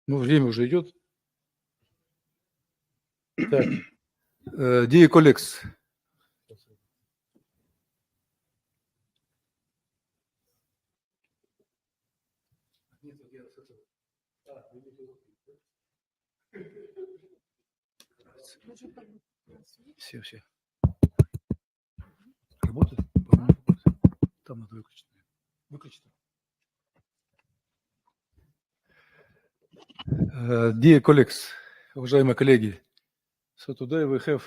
Ну, время уже идет. Так. Dear colleagues, все. Работает? Там надо выключить. Выключить. Dear colleagues, уважаемые коллеги, so today we have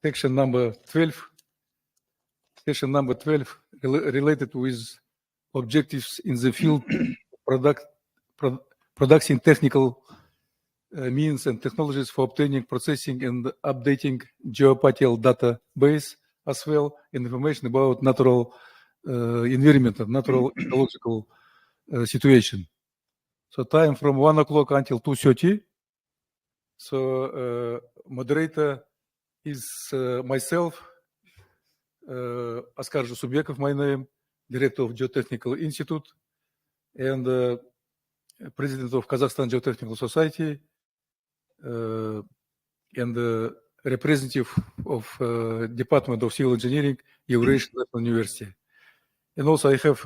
section number 12. Section number 12 related with objectives in the field production technical means and technologies for obtaining, processing, and updating geospatial database, as well as information about natural environment and natural ecological situation. So time from 1 o'clock until 2:30. So moderator is myself, Askar Jusupbekov, my name, director of Geotechnical Institute, and president of Kazakhstan Geotechnical Society, and representative of Department of Civil Engineering, Eurasian National University. And also I have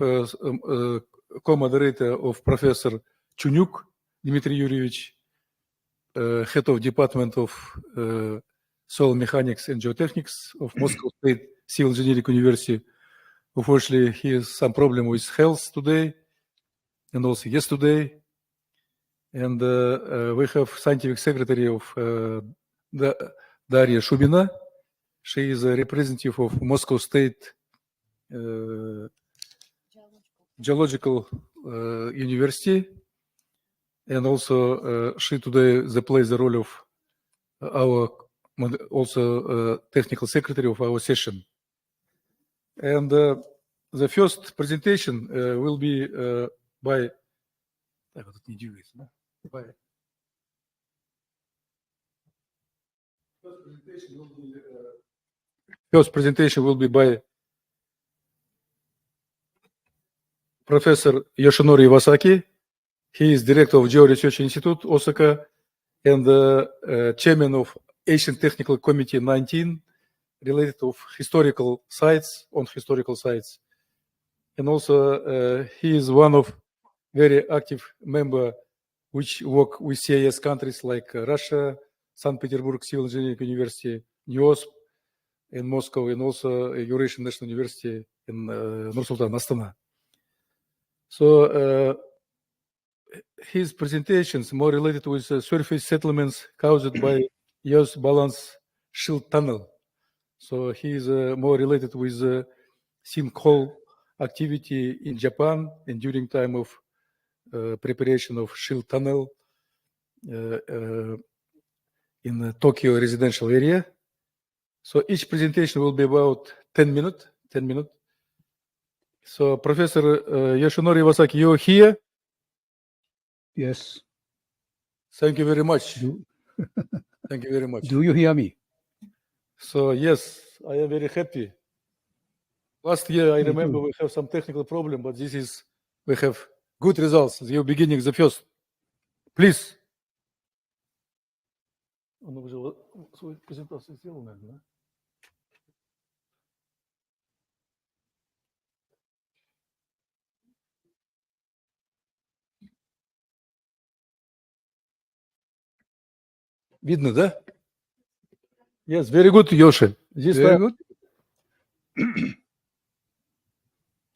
co-moderator of Professor Chunyuk Dmitry Yuryevich, head of Department of Soil Mechanics and Geotechnics of Moscow State Civil Engineering University. Unfortunately, he has some problem with health today and also yesterday. And we have scientific secretary of Daria Shubina. She is a representative of Moscow State Geological University. And also she today plays the role of our also technical secretary of our session. And the first presentation will be by first presentation will be by Professor Yoshinori Iwasaki. He is director of Geo Research Institute, Osaka, and chairman of Asian Technical Committee 19, related to historical sites, And also he is one of very active member which work with CIS countries like Russia, St. Petersburg Civil Engineering University, NIOSP in Moscow, and also Eurasian National University in Nur-Sultan, Astana. So his presentations more related with surface settlements caused by Earth balance shield tunnel. So he is more related with sinkhole activity in Japan and during time of preparation of shield tunnel in the Tokyo residential area. So each presentation will be about 10 minutes. So Professor Yoshinori Iwasaki, you're here? Yes. Thank you very much. Thank you very much. Do you hear me? So yes, I am very happy. Last year, I remember we have some technical problem, but we have good results. You're beginning the first. Please. Видно, да? Yes, very good, Yoshi. Very good.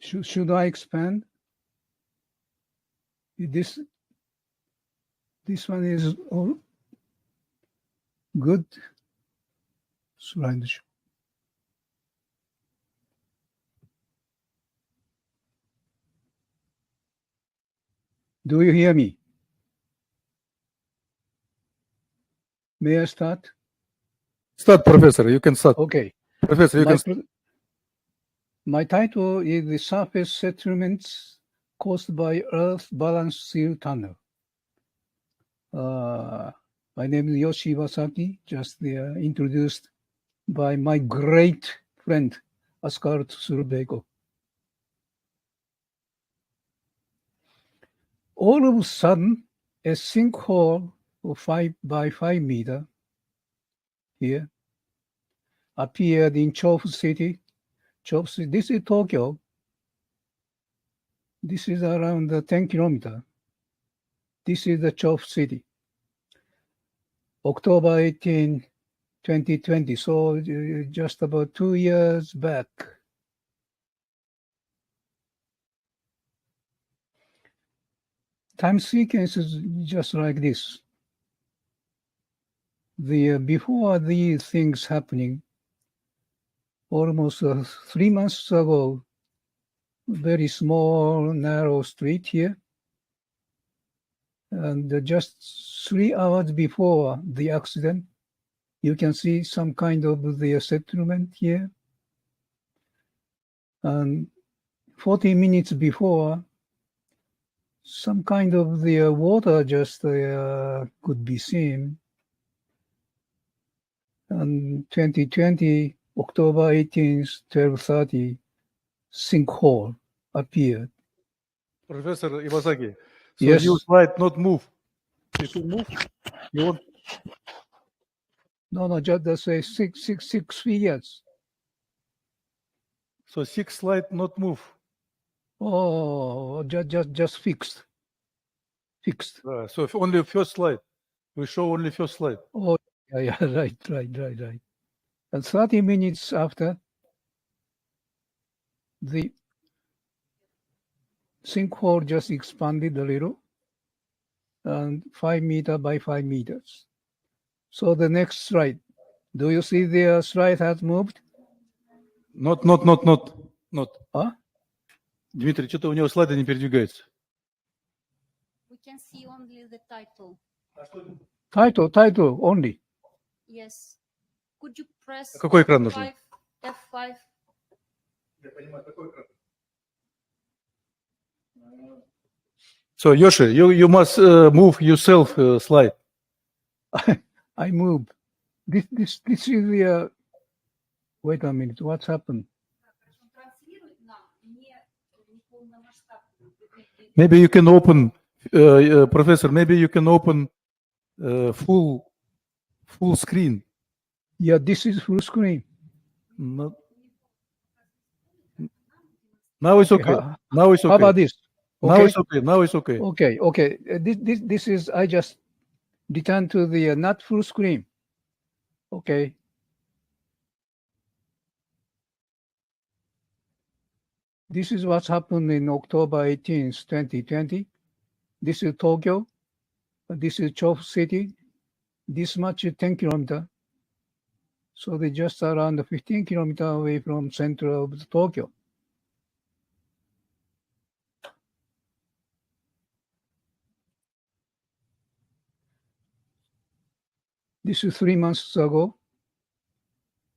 Should I expand? This one is all good. Slide. Do you hear me? May I start? Start, Professor. You can start. Okay. Professor, you can start. My title is The Surface Settlements Caused by Earth Balance Shield Tunnel. My name is Yoshi Iwasaki, just introduced by my great friend, Askar Jagparovich. All of a sudden, a sinkhole of 5 by 5 meter here appeared in Chofu City. Chofu City. This is Tokyo. This is around 10 kilometers. This is the Chofu City. October 18, 2020. So just about 2 years back. Time sequence is just like this. Before these things happening, almost 3 months ago, very small, narrow street here. And just 3 hours before the accident, you can see some kind of the settlement here. And 40 minutes before, some kind of the water just could be seen. And 2020, October 18th, 12:30, sinkhole appeared. Professor Iwasaki, so Yes. you slide not move. If you move, you want No, just say six figures. so 6 slide not move. Oh, just fixed. Fixed. So if only first slide. We show only first slide. Oh, yeah, right. And 30 minutes after, the sinkhole just expanded a little, and 5 meters by 5 meters. So the next slide. Do you see the slide has moved? Not. А? Дмитрий, что-то у него слайды не передвигаются. We can see only the title. Title only. Yes. Could you press Какой экран нужен? F5? Я понимаю, какой экран. So Yoshi, you must move yourself slide. I moved. This is the. Wait a minute. What's happened? Maybe you can open, Professor. Maybe you can open full screen. Yeah, this is full screen. Now it's okay. How Now about this? Now Okay. it's okay. Now it's okay. Okay. This is. I just return to the not full screen. Okay. This is what's happened in October 18th, 2020. This is Tokyo. This is Chofu City. This much is 10 kilometers. So they just around 15 kilometers away from center of Tokyo. This is 3 months ago.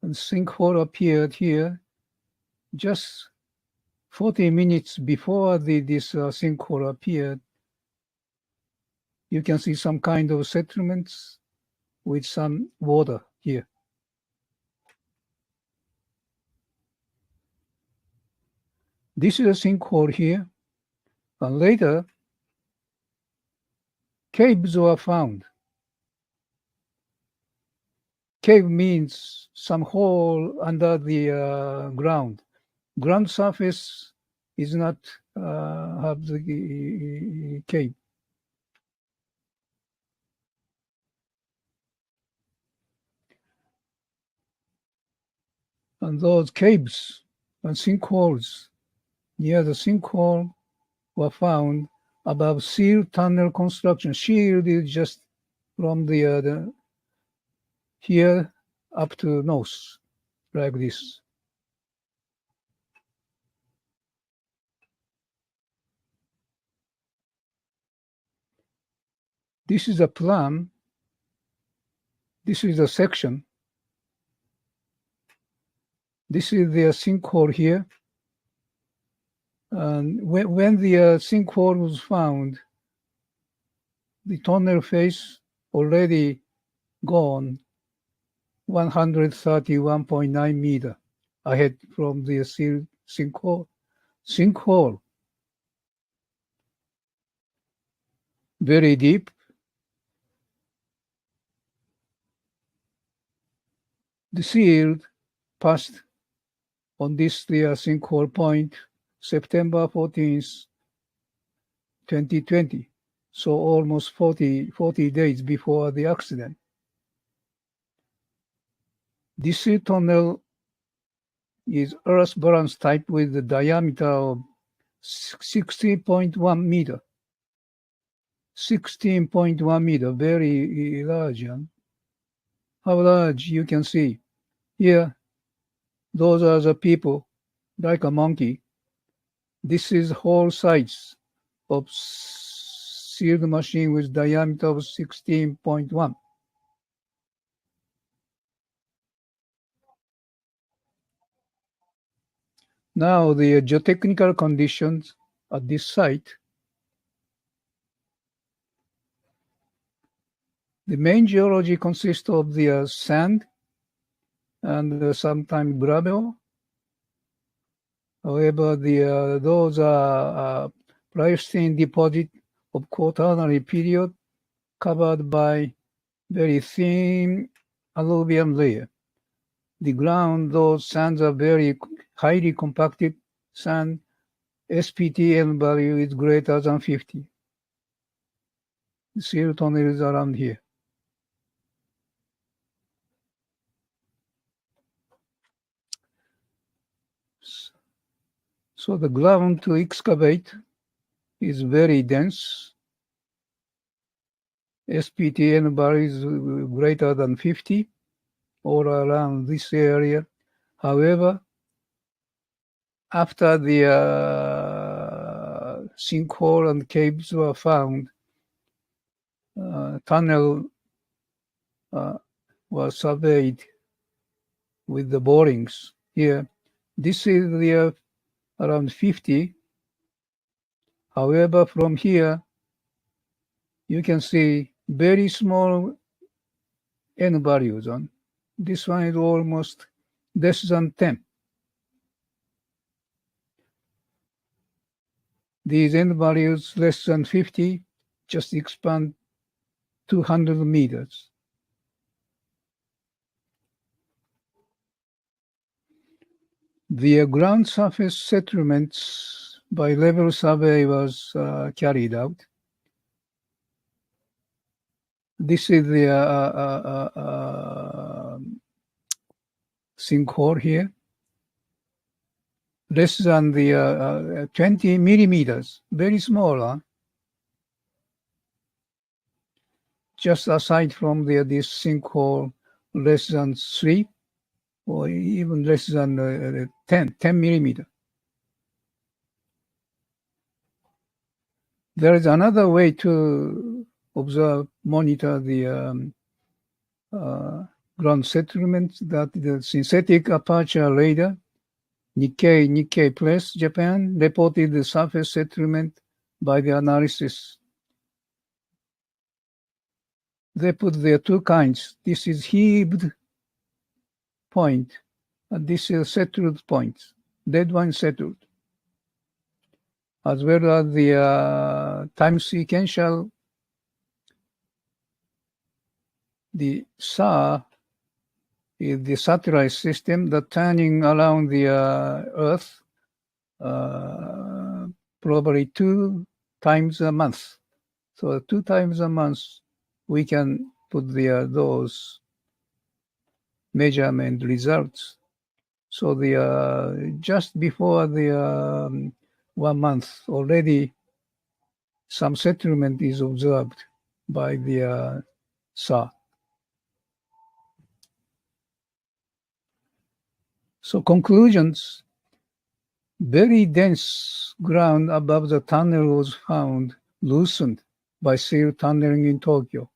And sinkhole appeared here just 40 minutes before this sinkhole appeared. You can see some kind of settlements with some water here. This is a sinkhole here. And later, caves were found. Cave means some hole under the ground. Ground surface is not have the cave. And those caves and sinkholes near the sinkhole were found above shield tunnel construction. Shield is just from the here up to north, like this. This is a plan. This is a section. This is the sinkhole here. And when the sinkhole was found, the tunnel face already gone 131.9 meters ahead from the sinkhole. Very deep, The field passed on this sinkhole point September 14th, 2020, so almost 40 days before the accident. This tunnel is earth balance type with a diameter of 16.1 meter. 16.1 meter, very large. How large you can see. Here, those are the people, like a monkey. This is whole size of sealed machine with diameter of 16.1. Now the geotechnical conditions at this site. The main geology consists of the sand and sometimes gravel. However, those are Pliocene deposit of Quaternary period covered by very thin alluvial layer. The ground, those sands are very highly compacted sand. SPTN value is greater than 50. The seal tunnel is around here. So the ground to excavate is very dense. SPTN value is greater than 50 all around this area. However, after the sinkhole and caves were found, tunnel was surveyed with the borings here. This is the around 50. However, from here, you can see very small N values on. This one is almost less than 10. These N values less than 50 just expand 200 meters. The ground surface settlements by level survey was carried out. This is the sinkhole here. Less than the 20 millimeters, very small. Just aside from this sinkhole, less than 3 or even less than 10 millimeter. There is another way to observe, monitor the ground settlements, that the synthetic aperture radar, Nikkei Press, Japan, reported the surface settlement by the analysis. They put there two kinds. This is heaved point, and this is settled point, dead one settled, as well as the time sequential. The SAR is the satellite system that turning around the Earth probably 2 times a month. So 2 times a month we can put those measurement results. So just before the 1 month already some settlement is observed by the SAR. So conclusions: very dense ground above the tunnel was found loosened by seal tunneling in Tokyo.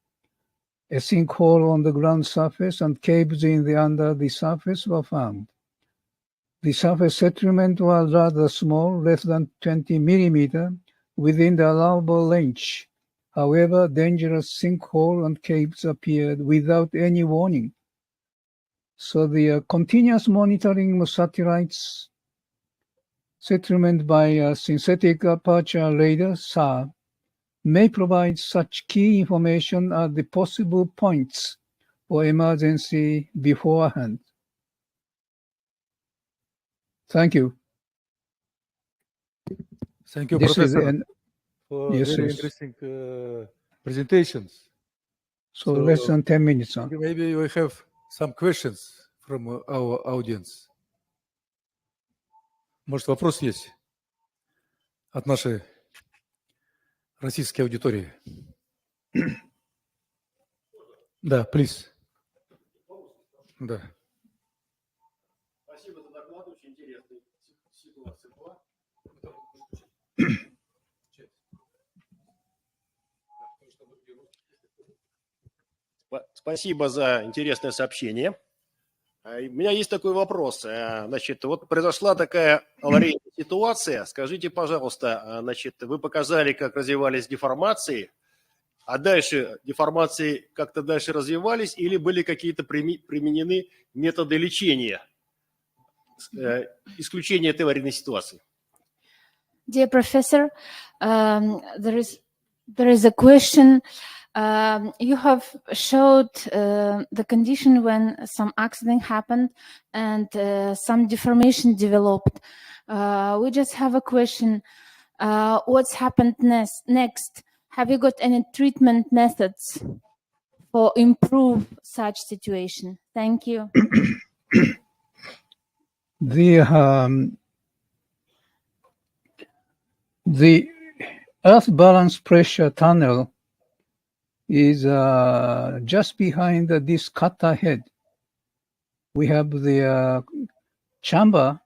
A sinkhole on the ground surface and caves in under the surface were found. The surface settlement was rather small, less than 20 millimeter, within the allowable range. However, dangerous sinkhole and caves appeared without any warning. So the continuous monitoring of satellites, settlement by synthetic aperture radar, SAR, may provide such key information as the possible points or emergency beforehand. Thank you. Thank you, This is Professor, an, for yes, very yes. interesting presentations. So less than 10 minutes. Huh? Maybe we have some questions from our audience. Может, вопрос есть от нашей российской аудитории? Да, please. Да. Спасибо за доклад, очень интересный. Ситуация была. Спасибо за интересное сообщение. У меня есть такой вопрос. Значит, вот произошла такая аварийная ситуация. Скажите, пожалуйста, значит, вы показали, как развивались деформации, а дальше деформации как-то дальше развивались или были какие-то применены методы лечения, исключения этой аварийной ситуации? Dear Professor, there is a question. You have showed the condition when some accident happened and some deformation developed. We just have a question. What's happened next? Have you got any treatment methods for improve such situation? Thank you. The earth balance pressure tunnel is just behind this cutter head. We have the chamber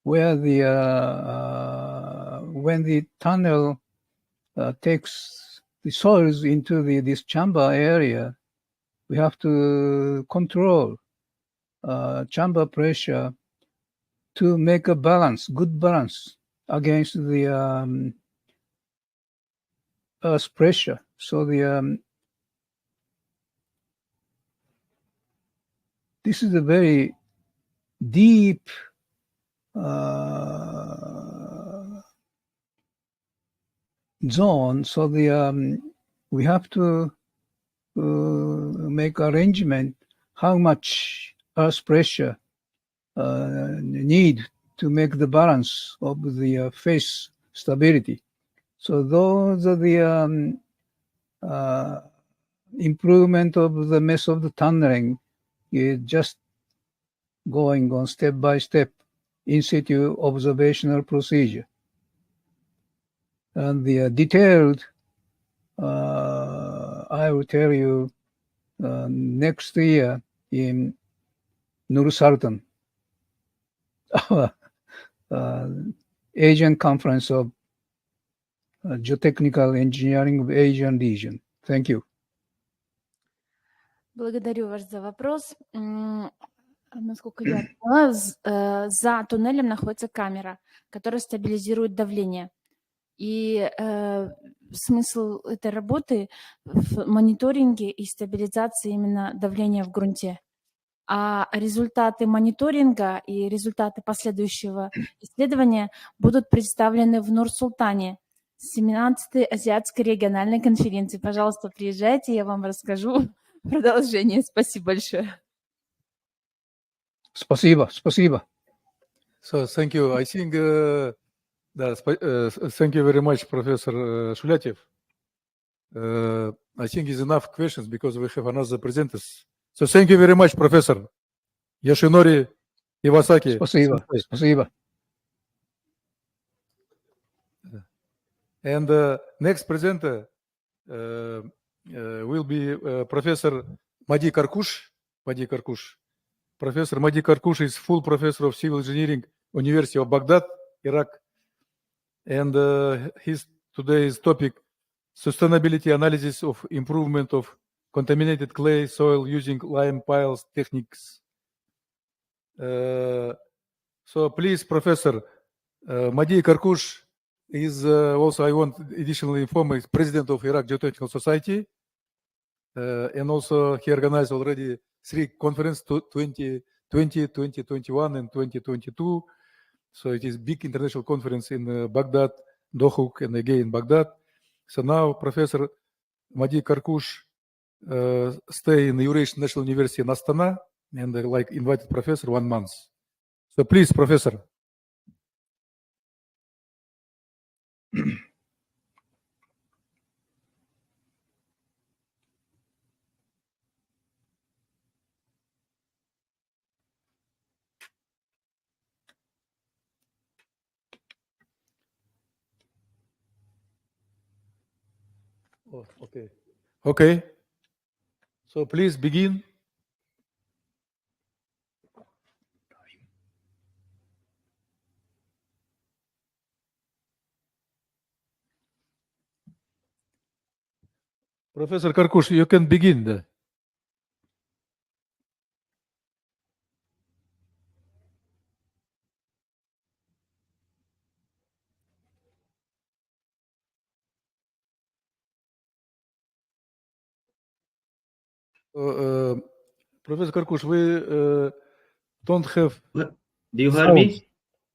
where the when the tunnel takes the soils into this chamber area, we have to control chamber pressure to make a balance, good balance against the earth's pressure. So this is a very deep zone. So we have to make arrangement how much earth pressure need to make the balance of the face stability. So those are the improvement of the method of the tunneling is just going on step by step in situ observational procedure. And the detailed, I will tell you next year in Nur Sultan, our Asian Conference of Geotechnical Engineering of Asian Region. Thank you. Благодарю вас за вопрос. Насколько я поняла, за туннелем находится камера, которая стабилизирует давление. И смысл этой работы в мониторинге и стабилизации именно давления в грунте. А результаты мониторинга и результаты последующего исследования будут представлены в Нур-Султане, 17-й Азиатской региональной конференции. Пожалуйста, приезжайте, я вам расскажу продолжение. Спасибо большое. Спасибо, спасибо. So thank you. I think, thank you very much, Professor Shulyatev. I think it's enough questions because we have another presenters. So thank you very much, Professor Yoshinori Iwasaki. Спасибо, спасибо. And next presenter will be Professor Madi Karkush. Professor Madi Karkush is full professor of civil engineering, University of Baghdad, Iraq. And his today's topic, sustainability analysis of improvement of contaminated clay soil using lime piles techniques. So please, Professor Madi Karkush is also, I want additionally inform, is president of Iraq Geotechnical Society. And also he organized already 3 conferences, 2020, 2021, and 2022. So it is big international conference in Baghdad, Dohuk, and again Baghdad. So now Professor Madi Karkush stay in the Eurasian National University in Astana, and like invited professor 1 month. So please, professor. Oh, okay. Okay. So please begin. Professor Karkush, you can begin. Professor Karkush, we don't have. Do you hear me?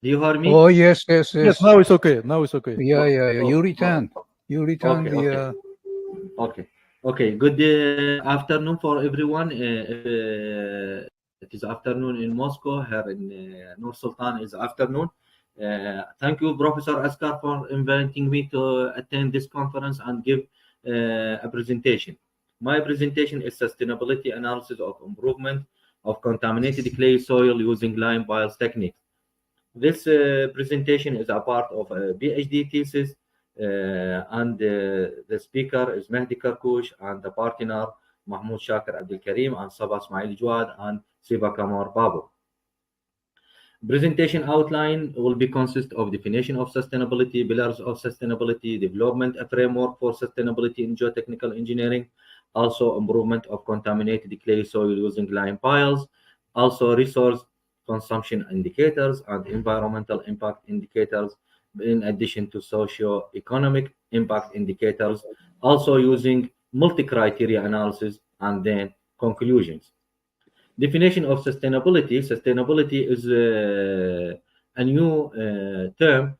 Do you hear me? Oh, yes. Yes, now it's okay. Now it's okay. Yeah. You Oh, return. You return okay, the. Okay. Good afternoon for everyone. It is afternoon in Moscow. Here in Nur Sultan is afternoon. Thank you, Professor Askar, for inviting me to attend this conference and give a presentation. My presentation is sustainability analysis of improvement of contaminated clay soil using lime piles techniques. This presentation is a part of a PhD thesis, and the speaker is Mehdi Karkush, and the partner Mahmoud Shakir Abdul Karim, and Sabah Ismail Jawad, and Siva Kamar Babu. Presentation outline will be consist of definition of sustainability, pillars of sustainability, development a framework for sustainability in geotechnical engineering, also improvement of contaminated clay soil using lime piles, also resource consumption indicators and environmental impact indicators, in addition to socio-economic impact indicators, also using multi-criteria analysis, and then conclusions. Definition of sustainability. Sustainability is a new term,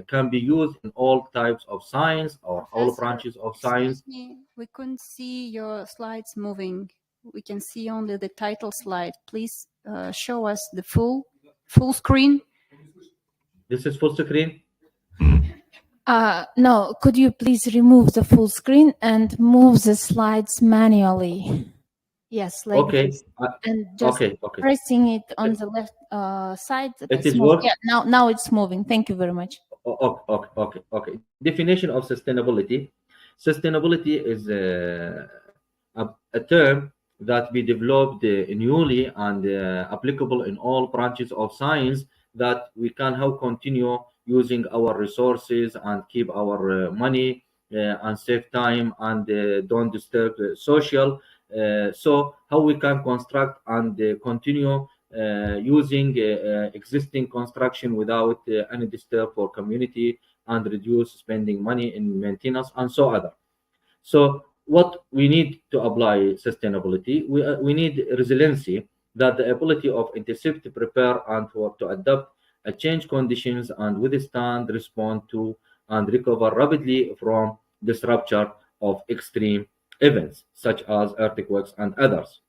can be used in all types of science or all branches of science. Excuse me, we couldn't see your slides moving. We can see only the title slide. Please show us the full screen. This is full screen. No, could you please remove the full screen and move the slides manually? Yes, like Okay. this. And just Okay. pressing it on the left side. It is moving. work. Yeah, now it's moving. Thank you very much. Okay. Definition of sustainability. Sustainability is a term that we developed newly and applicable in all branches of science, that we can how continue using our resources and keep our money and save time and don't disturb social. So how we can construct and continue using existing construction without any disturb for community and reduce spending money in maintenance and so other. So what we need to apply sustainability, we need resiliency, that the ability of intercept, prepare, and to adapt change conditions and withstand, respond to, and recover rapidly from disruption of extreme events such as earthquakes and others.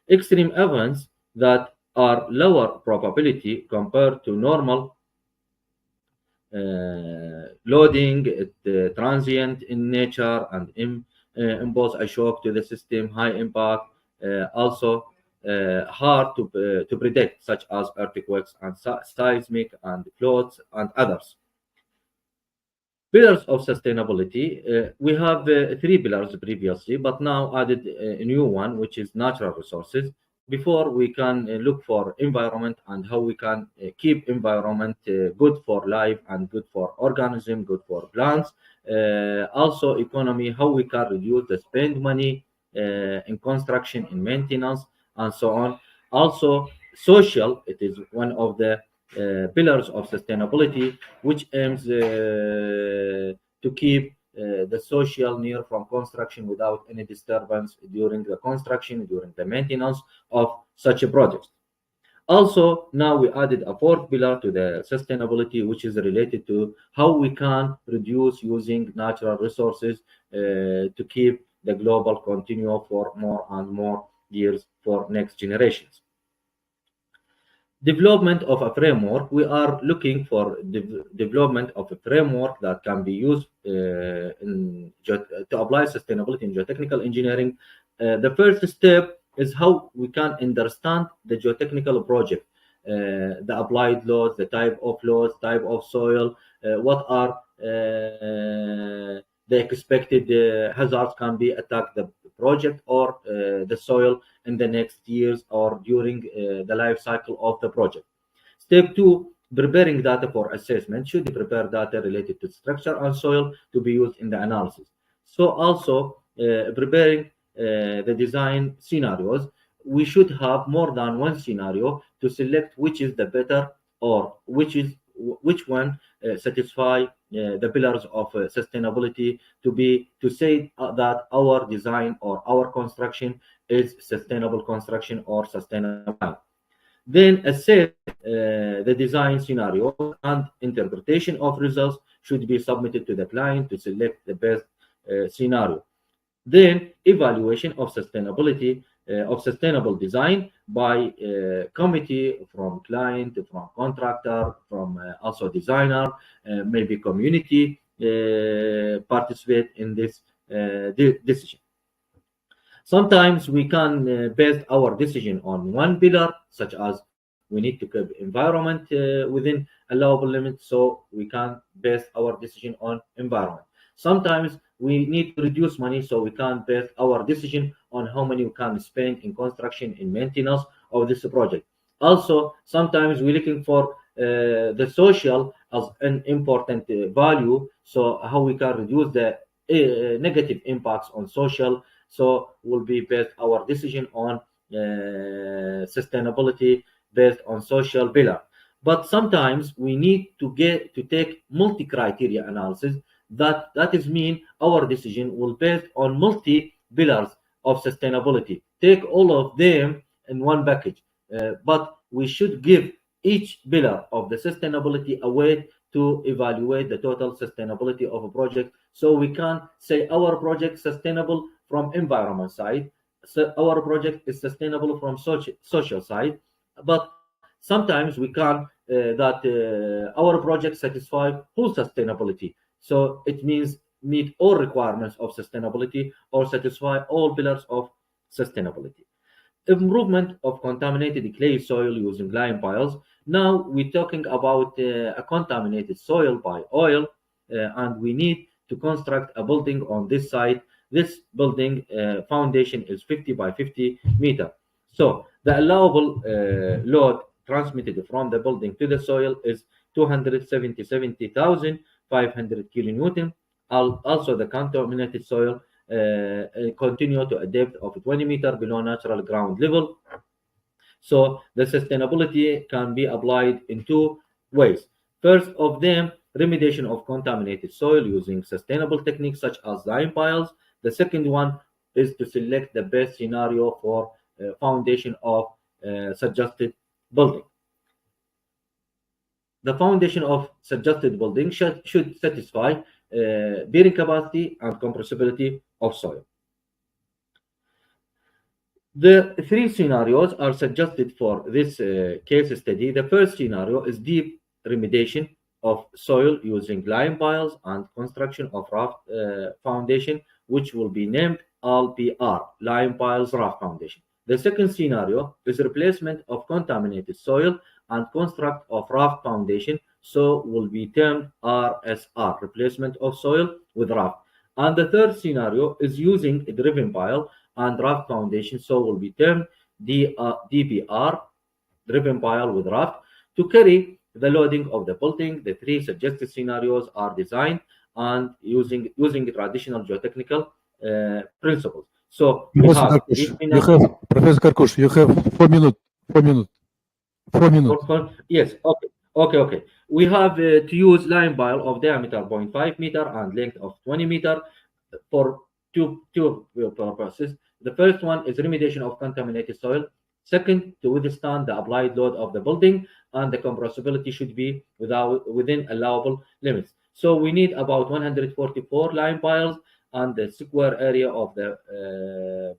Extreme events that are lower probability compared to normal loading, transient in nature, and impose a shock to the system, high impact, also hard to predict, such as earthquakes and seismic and floods and others. Pillars of sustainability. We have 3 pillars previously, but now added a new one, which is natural resources. Before we can look for environment and how we can keep environment good for life and good for organism, good for plants. Also economy, how we can reduce the spend money in construction, in maintenance, and so on. Also social, it is one of the pillars of sustainability, which aims to keep the social near from construction without any disturbance during the construction, during the maintenance of such a project. Also, now we added a 4th pillar to the sustainability, which is related to how we can reduce using natural resources to keep the global continuum for more and more years for next generations. Development of a framework. We are looking for development of a framework that can be used to apply sustainability in geotechnical engineering. The first step is how we can understand the geotechnical project, the applied loads, the type of loads, type of soil, what are the expected hazards can be attacked the project or the soil in the next years or during the life cycle of the project. Step 2, preparing data for assessment. Should prepare data related to structure and soil to be used in the analysis. So also preparing the design scenarios. We should have more than one scenario to select which is the better or which one satisfy the pillars of sustainability to say that our design or our construction is sustainable construction or sustainable. Then assess the design scenario and interpretation of results should be submitted to the client to select the best scenario. Then evaluation of sustainability of sustainable design by committee from client, from contractor, from also designer, maybe community participate in this decision. Sometimes we can base our decision on one pillar, such as we need to keep environment within allowable limits, so we can base our decision on environment. Sometimes we need to reduce money, so we can base our decision on how many we can spend in construction, in maintenance of this project. Also, sometimes we're looking for the social as an important value, so how we can reduce the negative impacts on social. So will be based our decision on sustainability based on social pillar. But sometimes we need to take multi-criteria analysis. That is mean our decision will based on multi pillars of sustainability. Take all of them in one package, but we should give each pillar of the sustainability a way to evaluate the total sustainability of a project, so we can say our project sustainable from environment side, so our project is sustainable from social side, but sometimes we can our project satisfy full sustainability, so it means meet all requirements of sustainability or satisfy all pillars of sustainability. Improvement of contaminated clay soil using lime piles. Now we're talking about a contaminated soil by oil, and we need to construct a building on this site. This building foundation is 50 by 50 meter. So the allowable load transmitted from the building to the soil is 270,500 kilonewton. Also, the contaminated soil continue to a depth of 20 meters below natural ground level. So the sustainability can be applied in two ways. First of them, remediation of contaminated soil using sustainable techniques such as lime piles. The second one is to select the best scenario for foundation of suggested building. The foundation of suggested building should satisfy bearing capacity and compressibility of soil. The three scenarios are suggested for this case study. The first scenario is deep remediation of soil using lime piles and construction of raft foundation, which will be named LPR, lime piles raft foundation. The second scenario is replacement of contaminated soil and construct of raft foundation, so will be termed RSR, replacement of soil with raft. And the third scenario is using a driven pile and raft foundation, so will be termed DPR, driven pile with raft, to carry the loading of the building. The three suggested scenarios are designed and using traditional geotechnical principles. So Professor Karkush, you have 4 minutes. 4 minutes. 4 minutes. Yes. Okay. We have to use lime pile of diameter 0.5 meter and length of 20 meter for two purposes. The first one is remediation of contaminated soil. Second, to withstand the applied load of the building, and the compressibility should be within allowable limits. So we need about 144 lime piles and the square area of the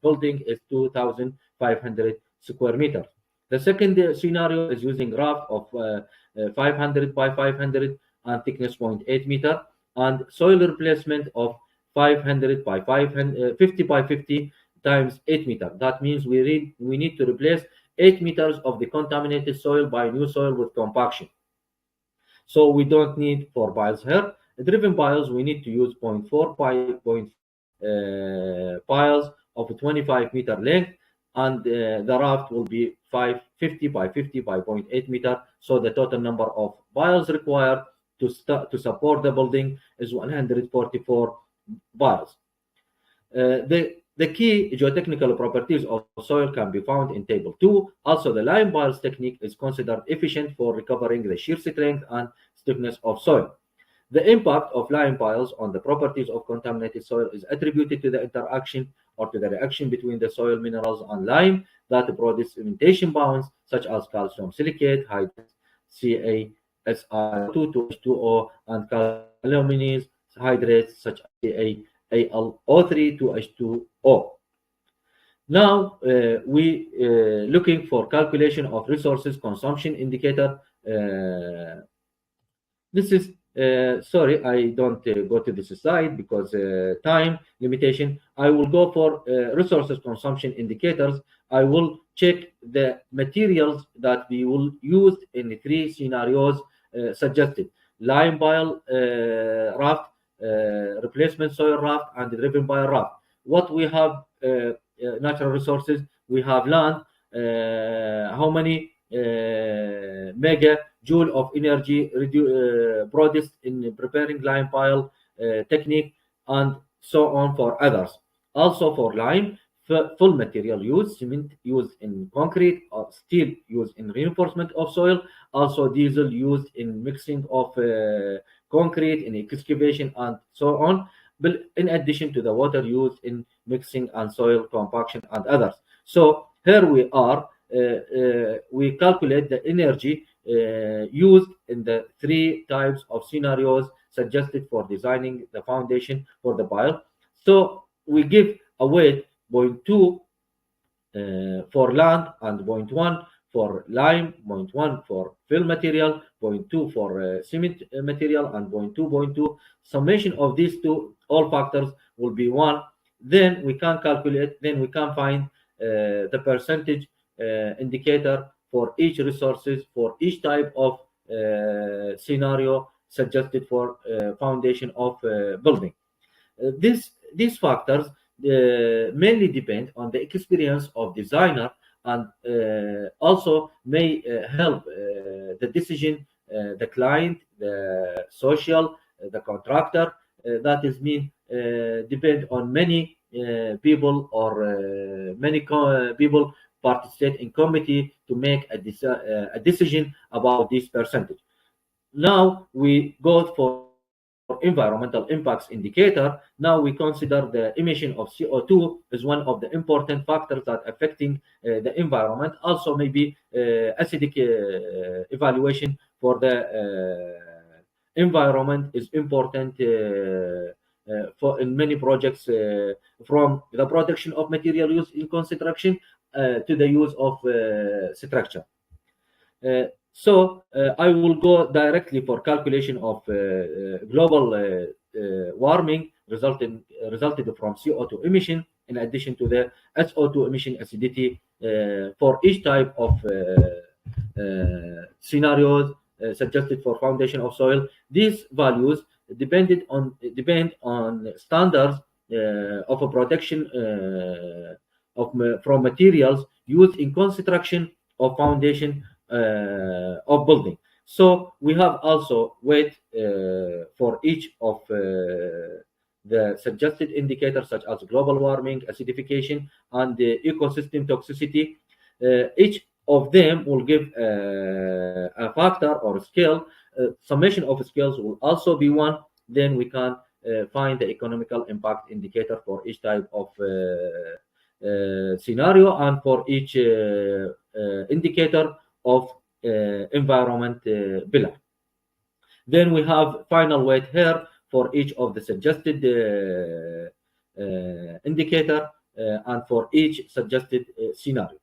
building is 2,500 square meters. The second scenario is using raft of 500 by 500 and thickness 0.8 meter, and soil replacement of 500 by 50 by 50 times 8 meter. That means we need to replace 8 meters of the contaminated soil by new soil with compaction. So we don't need 4 piles here. Driven piles, we need to use 0.4 piles of 25 meter length, and the raft will be 50 by 50 by 0.8 meter. So the total number of piles required to support the building is 144 piles. The key geotechnical properties of soil can be found in table 2. Also, the lime piles technique is considered efficient for recovering the shear strength and stiffness of soil. The impact of lime piles on the properties of contaminated soil is attributed to the interaction or to the reaction between the soil minerals and lime that produce cementation bonds such as calcium silicate, hydrates, CaSi2 and calcareous hydrates such as CaAlO3 to H2O. Now we looking for calculation of resources consumption indicator. This is sorry, I don't go to this slide because time limitation. I will go for resources consumption indicators. I will check the materials that we will use in the 3 scenarios suggested: lime pile raft, replacement soil raft, and driven pile raft. What we have natural resources, we have land, how many mega joule of energy produced in preparing lime pile technique, and so on for others. Also for lime, full material use, cement used in concrete, or steel used in reinforcement of soil, also diesel used in mixing of concrete in excavation and so on, but in addition to the water used in mixing and soil compaction and others. So here we are, we calculate the energy used in the 3 types of scenarios suggested for designing the foundation for the pile. So we give a weight 0.2 for land and 0.1 for lime, 0.1 for fill material, 0.2 for cement material, and 0.2. Summation of these all factors will be 1. Then we can calculate, then we can find the percentage indicator for each resources for each type of scenario suggested for foundation of building. These factors mainly depend on the experience of designer, and also may help the decision, the client, the social, the contractor. That is mean depend on many people, or many people participate in committee to make a decision about this percentage. Now we go for environmental impacts indicator. Now we consider the emission of CO2 is one of the important factors that affecting the environment. Also maybe acidic evaluation for the environment is important for in many projects, from the production of material used in construction to the use of structure. So I will go directly for calculation of global warming resulted from CO2 emission, in addition to the SO2 emission acidity for each type of scenarios suggested for foundation of soil. These values depend on standards of a production from materials used in construction of foundation of building. So we have also weight for each of the suggested indicators such as global warming, acidification, and the ecosystem toxicity. Each of them will give a factor or a scale. Summation of scales will also be 1. Then we can find the economical impact indicator for each type of scenario, and for each indicator of environment pillar. Then we have final weight here for each of the suggested indicator and for each suggested scenario.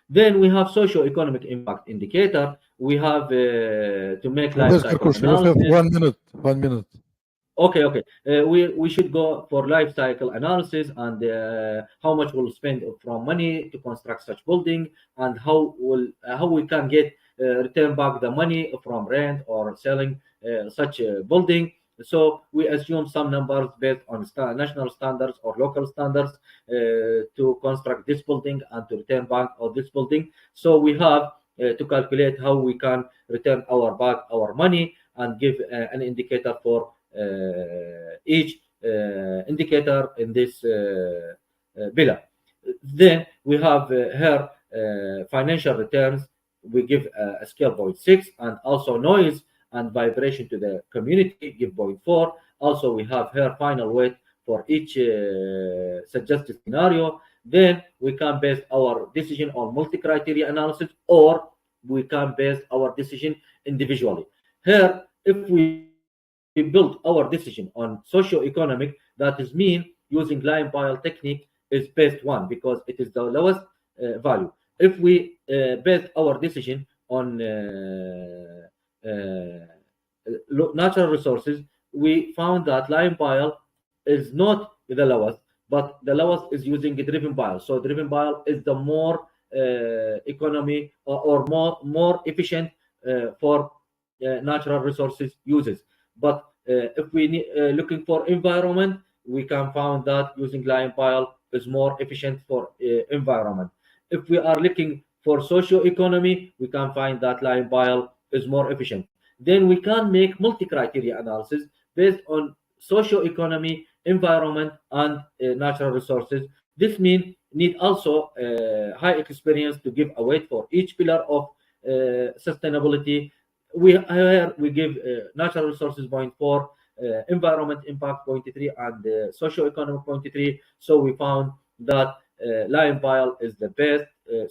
Then we have socio-economic impact indicator. We have to make life Professor cycle Karkush, you have analysis. 1 minute. 1 minute. Okay. We should go for life cycle analysis and how much we'll spend from money to construct such building, and how we can get return back the money from rent or selling such a building. So we assume some numbers based on national standards or local standards to construct this building and to return back of this building. So we have to calculate how we can return our money and give an indicator for each indicator in this pillar. Then we have here financial returns. We give a scale 0.6, and also noise and vibration to the community give 0.4. Also we have here final weight for each suggested scenario. Then we can base our decision on multi-criteria analysis, or we can base our decision individually. Here, if we build our decision on socio-economic, that is mean using line pile technique is best one because it is the lowest value. If we base our decision on natural resources, we found that line pile is not the lowest, but the lowest is using a driven pile. So driven pile is the more economy or more efficient for natural resources uses. But if we looking for environment, we can find that using line pile is more efficient for environment. If we are looking for socio-economy, we can find that line pile is more efficient. Then we can make multi-criteria analysis based on socio-economy, environment, and natural resources. This means need also high experience to give a weight for each pillar of sustainability. We give natural resources 0.4, environment impact 0.3, and socio-economic 0.3. So we found that line pile is the best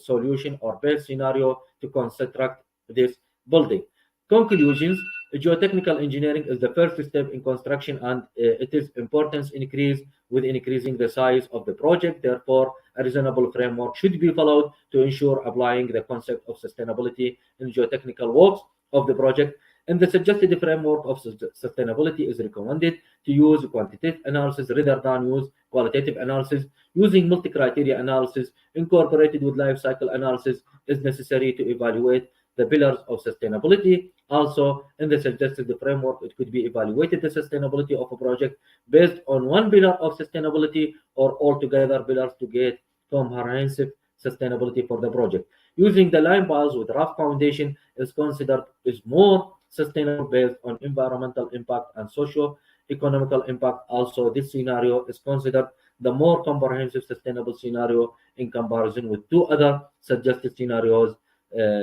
solution or best scenario to construct this building. Conclusions: geotechnical engineering is the first step in construction, and its importance increase with increasing the size of the project. Therefore, a reasonable framework should be followed to ensure applying the concept of sustainability in geotechnical works of the project. In the suggested framework of sustainability, is recommended to use quantitative analysis rather than use qualitative analysis. Using multi-criteria analysis incorporated with life cycle analysis is necessary to evaluate the pillars of sustainability. Also, in the suggested framework, it could be evaluated the sustainability of a project based on one pillar of sustainability or altogether pillars to get comprehensive sustainability for the project. Using the line piles with rough foundation is considered is more sustainable based on environmental impact and socio-economical impact. Also, this scenario is considered the more comprehensive sustainable scenario in comparison with two other suggested scenarios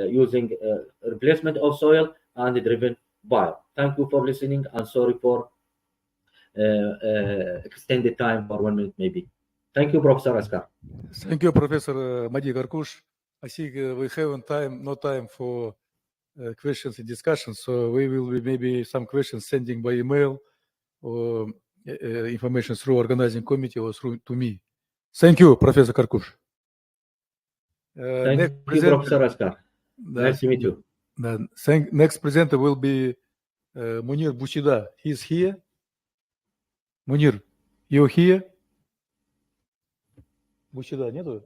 using replacement of soil and driven pile. Thank you for listening, and sorry for extended time for 1 minute maybe. Thank you, Professor Askar. Thank you, Professor Madi Karkush. I think we have no time for questions and discussions, so we will be maybe some questions sending by email or information through organizing committee or through to me. Thank you, Professor Karkush. Thank you, Professor Askar. Nice to meet you. Next presenter will be Munir Bushida. He's here. Munir, you here? Bushida нету?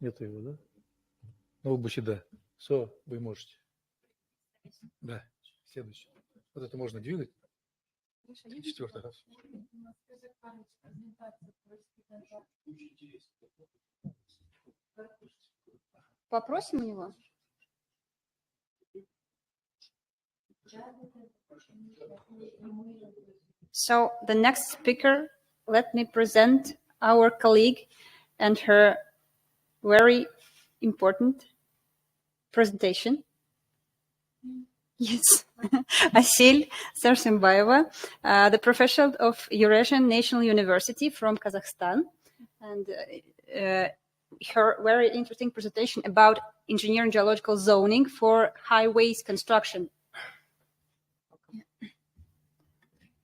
Нету его, да? Ну, Bushida. Все, вы можете. Да, следующий. Вот это можно двигать. Четвертый раз. Попросим у него. So the next speaker, let me present our colleague and her very important presentation. Yes, Asil Sarsimbayeva, the professor of Eurasian National University from Kazakhstan, and her very interesting presentation about engineering geological zoning for highways construction.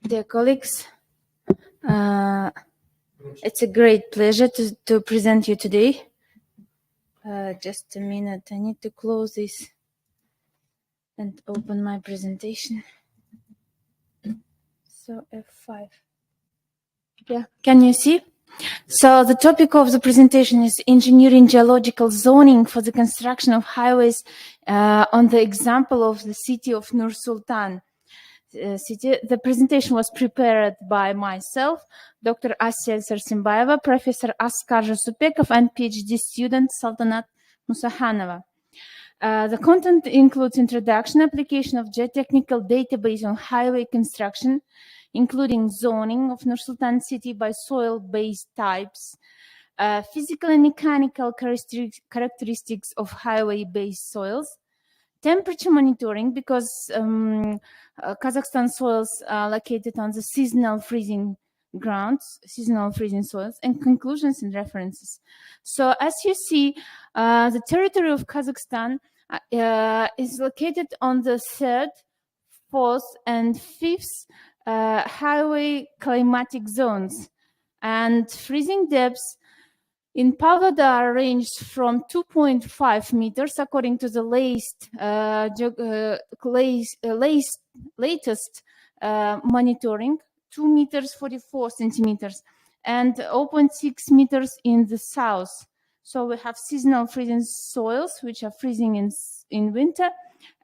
Dear colleagues, It's a great pleasure to present you today. Just a minute, I need to close this and open my presentation. So F5. Yeah, can you see? So the topic of the presentation is engineering geological zoning for the construction of highways on the example of the city of Nur Sultan. The presentation was prepared by myself, Dr. Asya Sarsimbayeva, Professor Askar Jagparovich, and PhD student Saltanat Musahanova. The content includes introduction, application of geotechnical database on highway construction, including zoning of Nur Sultan city by soil-based types, physical and mechanical characteristics of highway-based soils, temperature monitoring, because Kazakhstan soils are located on the seasonal freezing grounds, seasonal freezing soils, and conclusions and references. So as you see, the territory of Kazakhstan is located on the 3rd, 4th, and 5th highway climatic zones, and freezing depths in Pavlodar ranged from 2.5 meters according to the latest monitoring, 2 meters 44 centimeters, and 0.6 meters in the south. So we have seasonal freezing soils, which are freezing in winter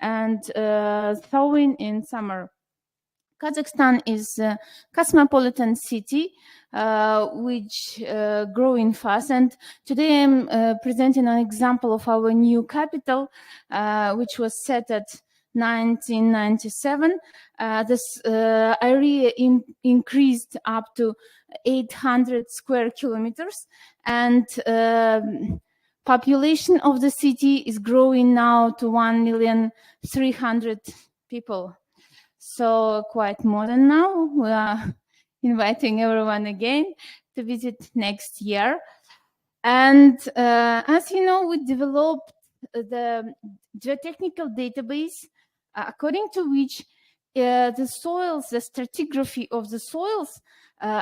and thawing in summer. Kazakhstan is a cosmopolitan city, which growing fast. And today I'm presenting an example of our new capital, which was set at 1997. This area increased up to 800 square kilometers, and population of the city is growing now to 1,300,000 people. So quite modern now. We are inviting everyone again to visit next year. And as you know, we developed the geotechnical database according to which the soils, the stratigraphy of the soils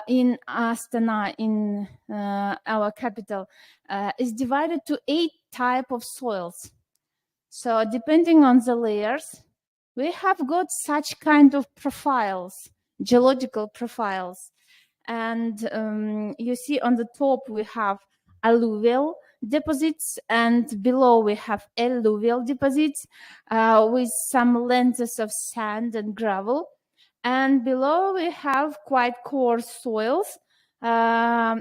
in Astana, in our capital, is divided to 8 types of soils. So depending on the layers, we have got such kind of profiles, geological profiles. And you see on the top we have alluvial deposits, and below we have alluvial deposits with some lenses of sand and gravel. And below we have quite coarse soils,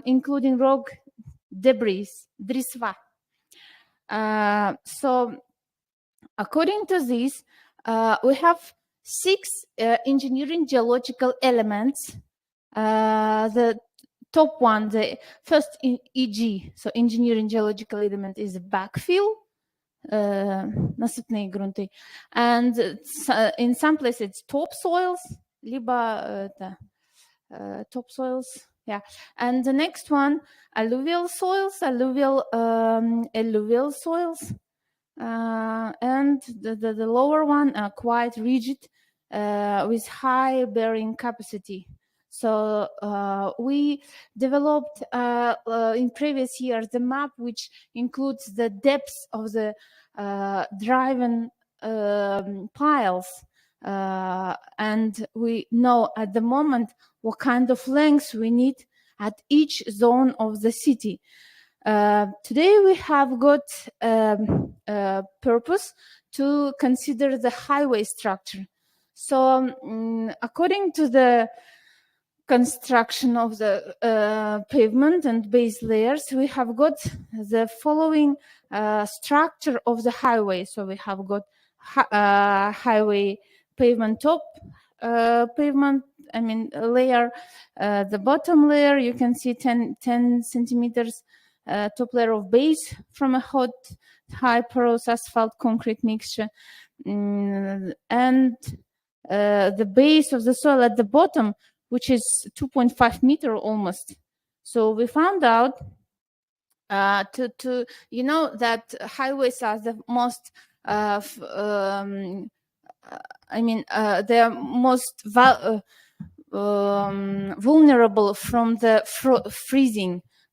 including rock debris, drisva. So according to this, we have 6 engineering geological elements. The top one, the first EG, so engineering geological element, is backfill, насыпные грунты, and in some places it's topsoils, либо topsoils, yeah. And the next one, alluvial soils, alluvial soils. And the lower one are quite rigid with high bearing capacity. So we developed in previous years the map which includes the depths of the driven piles, and we know at the moment what kind of lengths we need at each zone of the city. Today we have got purpose to consider the highway structure. So according to the construction of the pavement and base layers, we have got the following structure of the highway. So we have got highway pavement top, pavement, I mean layer, the bottom layer, you can see 10 centimeters top layer of base from a hot high porous asphalt concrete mixture, and the base of the soil at the bottom, which is 2.5 meter almost. So we found out you know that highways are the most I mean they're most vulnerable from the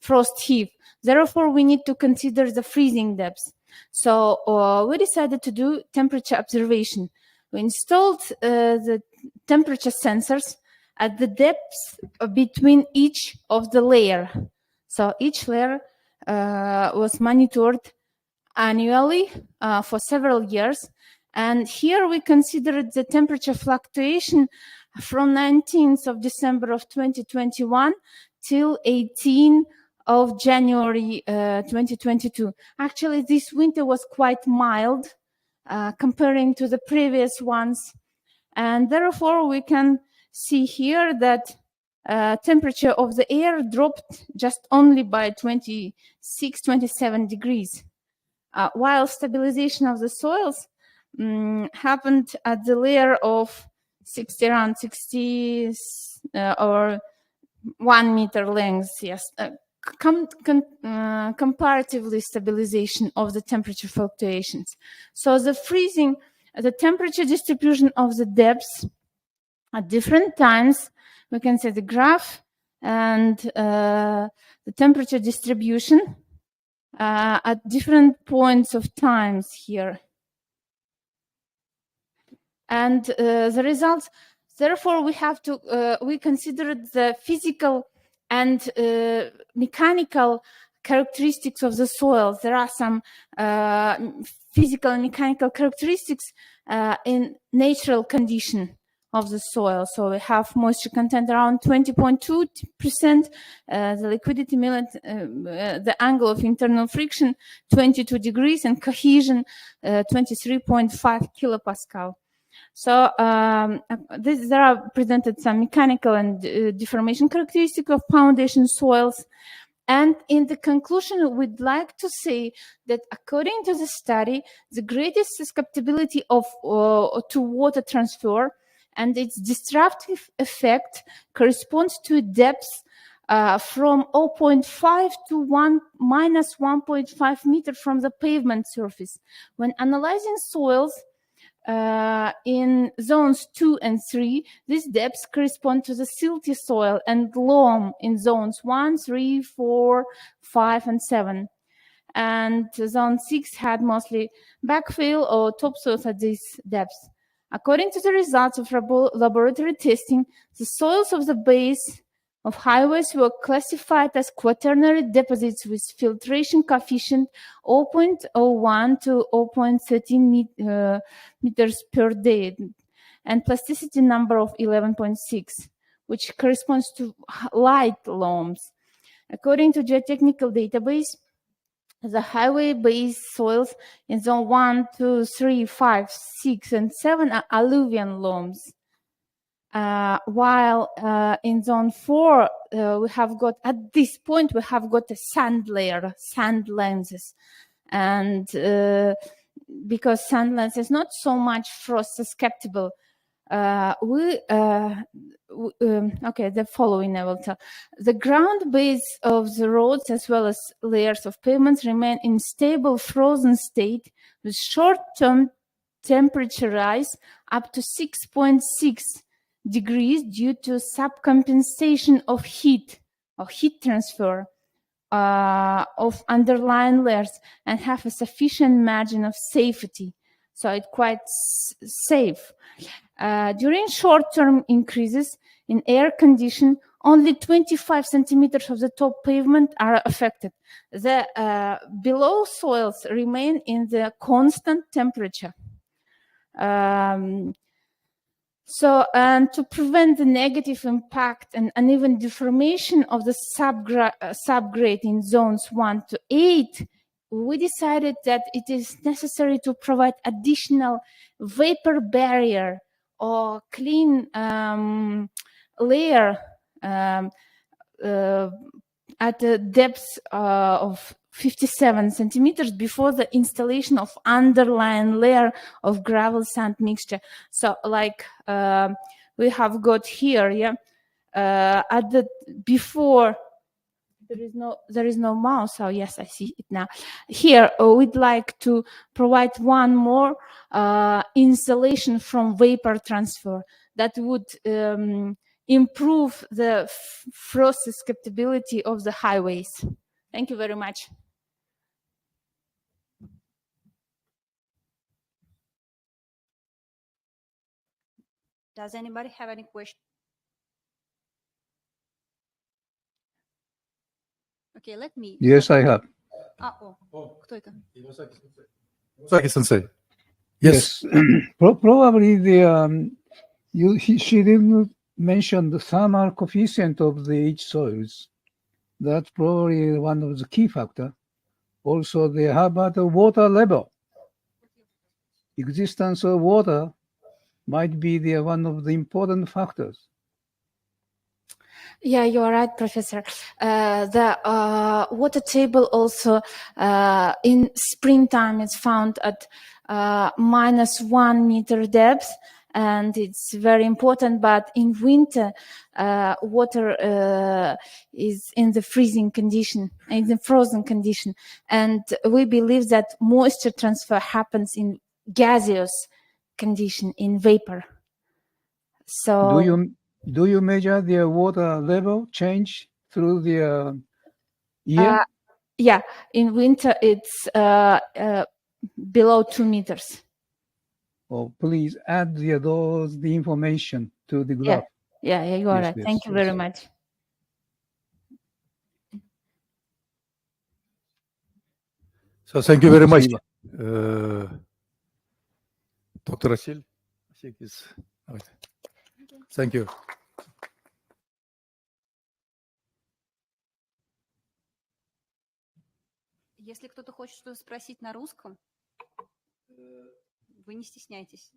frost heave. Therefore, we need to consider the freezing depths. So we decided to do temperature observation. We installed the temperature sensors at the depths between each of the layer. So each layer was monitored annually for several years. And here we considered the temperature fluctuation from 19th of December of 2021 till 18 of January 2022. Actually, this winter was quite mild comparing to the previous ones. And therefore, we can see here that temperature of the air dropped just only by 26, 27 degrees, while stabilization of the soils happened at the layer of around 60 or 1 meter length, yes. Comparatively stabilization of the temperature fluctuations. So the freezing, the temperature distribution of the depths at different times, we can see the graph and the temperature distribution at different points of times here. And the results, therefore, we have to, we considered the physical and mechanical characteristics of the soil. There are some physical and mechanical characteristics in natural condition of the soil. So we have moisture content around 20.2%, the liquidity the angle of internal friction 22 degrees, and cohesion 23.5 kilopascal. So there are presented some mechanical and deformation characteristics of foundation soils. And in the conclusion, we'd like to say that according to the study, the greatest susceptibility of to water transfer and its disruptive effect corresponds to depths from 0.5 to minus 1.5 meters from the pavement surface. When analyzing soils, in zones 2 and 3, these depths correspond to the silty soil and loam in zones 1, 3, 4, 5, and 7. And zone 6 had mostly backfill or topsoils at these depths. According to the results of laboratory testing, the soils of the base of highways were classified as quaternary deposits with filtration coefficient 0.01 to 0.13 meters per day and plasticity number of 11.6, which corresponds to light loams. According to geotechnical database, the highway base soils in zone 1, 2, 3, 5, 6, and 7 are alluvial loams. While in zone 4, we have got, at this point, we have got a sand layer, sand lenses. And because sand lens is not so much frost susceptible, okay, the following I will tell. The ground base of the roads as well as layers of pavements remain in stable frozen state with short-term temperature rise up to 6.6 degrees due to subcompensation of heat or heat transfer of underlying layers and have a sufficient margin of safety. So it's quite safe. During short-term increases in air condition, only 25 centimeters of the top pavement are affected. The below soils remain in the constant temperature. So, and to prevent the negative impact and uneven deformation of the subgrade in zones 1 to 8, we decided that it is necessary to provide additional vapor barrier or clean layer at the depth of 57 centimeters before the installation of underlying layer of gravel sand mixture. So like we have got here, yeah, at the before, there is no mouse. Oh yes, I see it now. Here we'd like to provide one more insulation from vapor transfer that would improve the frost susceptibility of the highways. Thank you very much. Does anybody have any questions? Okay, let me. Yes, I have. Кто это? Saki-sensei. Yes. Probably she didn't mention the thermal coefficient of the each soils. That's probably one of the key factor. Also, they have about the water level. Existence of water might be one of the important factors. Yeah, you are right, Professor. The water table also in springtime is found at -1 meter depth, and it's very important. But in winter, water is in the freezing condition, in the frozen condition, and we believe that moisture transfer happens in gaseous condition, in vapor. So Do you measure the water level change through the year? Yeah, in winter it's below 2 meters. Oh, please add the information to the graph. Yeah, you are Yes, right. yes, Thank you yes. very much. So thank you very much, Dr. Asil. I think it's right. Thank you. Если кто-то хочет что-то спросить на русском, вы не стесняйтесь.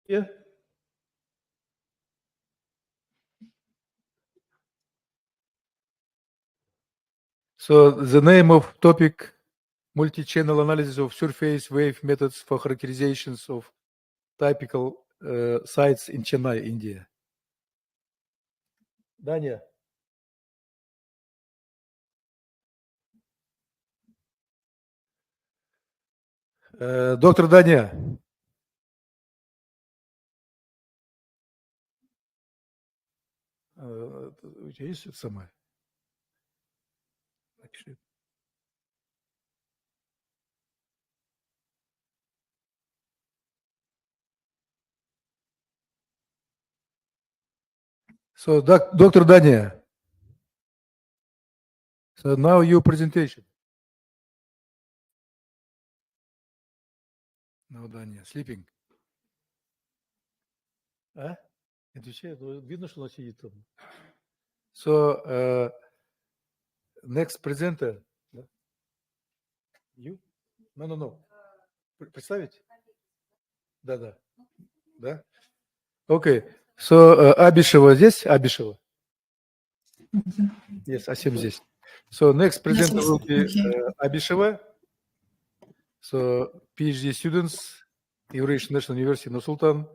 Yeah. So the name of topic: multi-channel analysis of surface wave methods for characterizations of typical sites in Chennai, India. Dania. Доктор Дания. У тебя есть это самое? So, Dr. Dania, so now your presentation. No, Dania, sleeping. А? Отвечает, видно, что он сидит там. So, next presenter. You? No. Представить? Да. Okay. So, Абишева здесь? Абишева? Yes, Асим здесь. So, next presenter will be Абишева. So, PhD students, Eurasian National University, Nur-Sultan,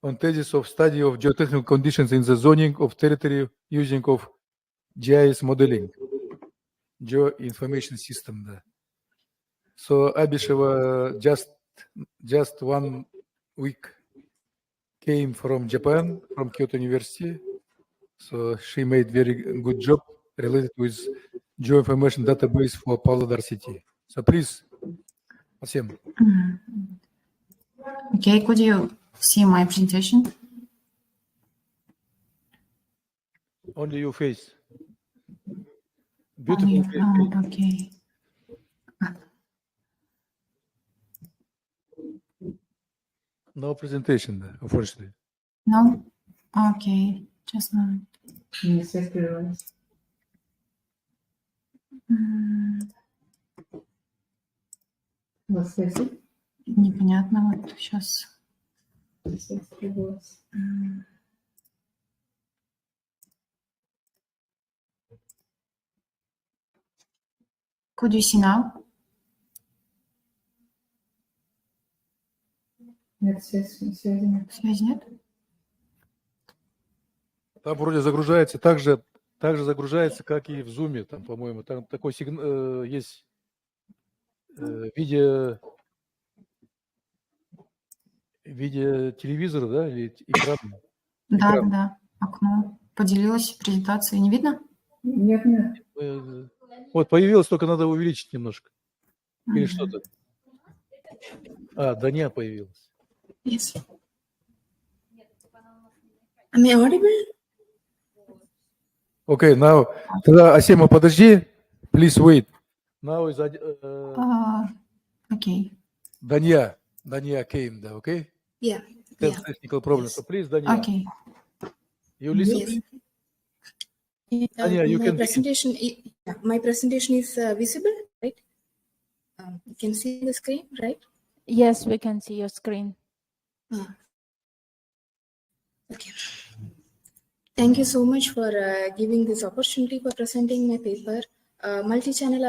on thesis of study of geotechnical conditions in the zoning of territory using of GIS modeling, Geo-Information System. Да. So, Abisheva just 1 week came from Japan, from Kyoto University. So she made very good job related with geoinformation database for Pavlodar city. So please, Asim. Okay, could you see my presentation? Only your face. Beautiful face. Okay. No presentation, unfortunately. No? Okay, just a moment. Не связь прервалась. Непонятно, вот сейчас. Связь прервалась. Could you see now? Нет, связи нет. Связи нет? Там вроде загружается так же загружается, как и в Zoom, там, по-моему. Там такой есть видео телевизора, да, или экран? Да, да. Окно. Поделилась презентацией. Не видно? Нет. Вот появилось, только надо увеличить немножко. Или что-то. Даня появилась. Yes. Am I audible? Okay, now, тогда, Асема, подожди. Please wait. Now is Окей. Danya came, да, okay? Yeah. Technical problem. So please, Danya. Окей. You listen? Yes. Danya, you My can presentation. My presentation is visible, right? You can see the screen, right? Yes, we can see your screen. Okay. Thank you so much for giving this opportunity for presenting my paper, multi-channel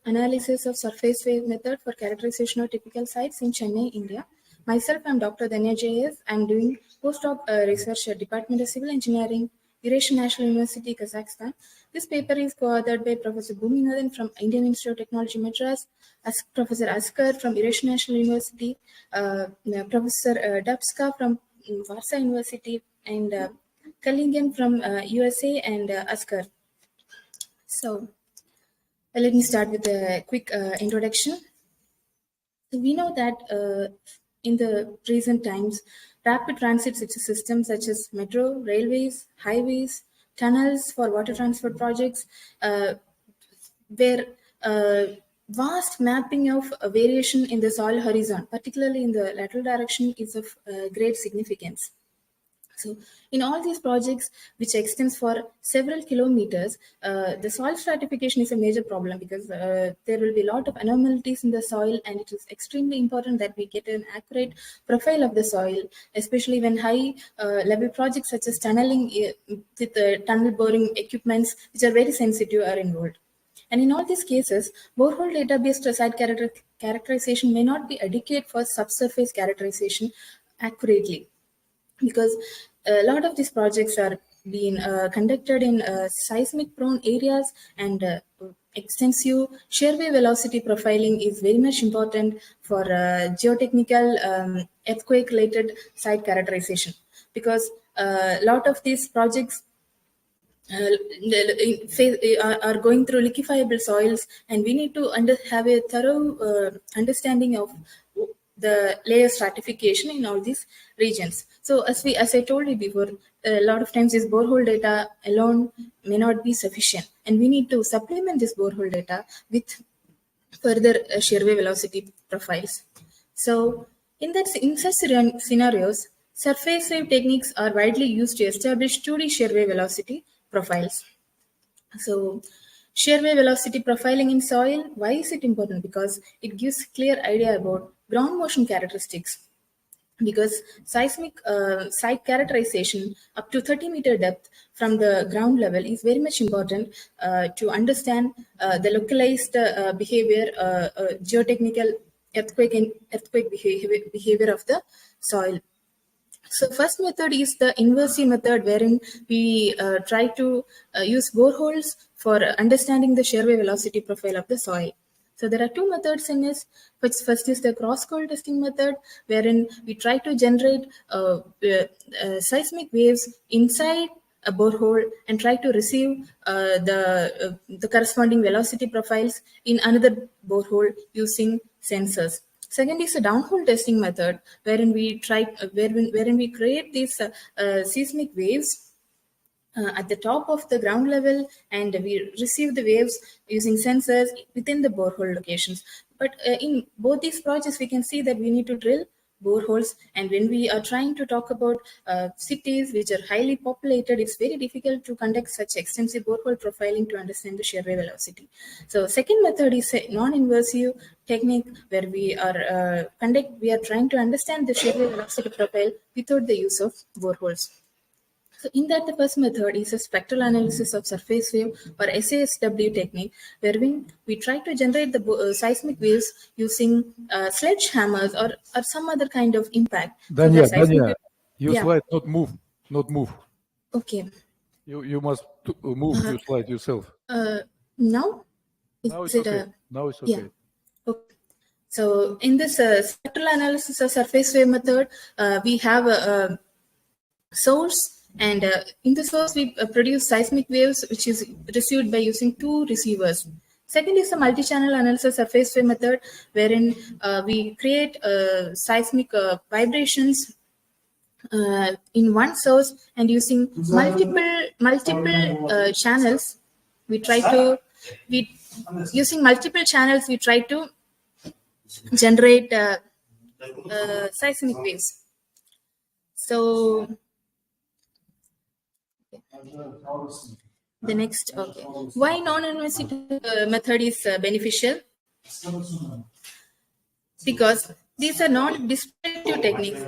analysis of surface wave method for characterization of typical sites in Chennai, India. Myself, I'm Dr. Danya JS. I'm doing postdoc research at Department of Civil Engineering, Eurasian National University, Kazakhstan. This paper is co-authored by Professor Bhuminathan from Indian Institute of Technology, Madras, Professor Askar from Eurasian National University, Professor Dubska from Warsaw University, and Cullingan from USA, and Askar. So let me start with a quick introduction. We know that in the recent times, rapid transit systems such as metro, railways, highways, tunnels for water transport projects, where vast mapping of variation in the soil horizon, particularly in the lateral direction, is of great significance. So in all these projects, which extends for several kilometers, the soil stratification is a major problem because there will be a lot of anomalies in the soil, and it is extremely important that we get an accurate profile of the soil, especially when high level projects such as tunneling with tunnel boring equipments, which are very sensitive, are involved. And in all these cases, borehole database site characterization may not be adequate for subsurface characterization accurately, because a lot of these projects are being conducted in seismic prone areas, and extensive shear wave velocity profiling is very much important for geotechnical earthquake related site characterization, because a lot of these projects are going through liquefiable soils, and we need to have a thorough understanding of the layer stratification in all these regions. So as I told you before, a lot of times this borehole data alone may not be sufficient, and we need to supplement this borehole data with further shear wave velocity profiles. So in such scenarios, surface wave techniques are widely used to establish 2D shear wave velocity profiles. So shear wave velocity profiling in soil, why is it important? Because it gives clear idea about ground motion characteristics. Because seismic site characterization up to 30-meter depth from the ground level is very much important to understand the localized behavior, geotechnical earthquake behavior of the soil. So first method is the invasive method, wherein we try to use boreholes for understanding the shear wave velocity profile of the soil. So there are two methods in this. First is the cross-call testing method, wherein we try to generate seismic waves inside a borehole and try to receive the corresponding velocity profiles in another borehole using sensors. Second is a downhole testing method, wherein we create these seismic waves at the top of the ground level, and we receive the waves using sensors within the borehole locations. But in both these projects, we can see that we need to drill boreholes. And when we are trying to talk about cities which are highly populated, it's very difficult to conduct such extensive borehole profiling to understand the shear wave velocity. So second method is a non-invasive technique where we are trying to understand the shear wave velocity profile without the use of boreholes. So in that, the first method is a spectral analysis of surface wave or SASW technique, wherein we try to generate the seismic waves using sledgehammers or some other kind of impact. Danya, So Danya, your yeah. slide not move. Okay. You must move your slide yourself. Now? Now it's okay. Now it's okay. Yeah. Okay. So in this spectral analysis of surface wave method, we have a source. And in the source, we produce seismic waves, which is received by using two receivers. Second is the multi-channel analysis surface wave method, wherein we create seismic vibrations in one source, and using multiple channels, we try to generate seismic waves. So the next, okay. Why non-invasive method is beneficial? Because these are not dispersive techniques,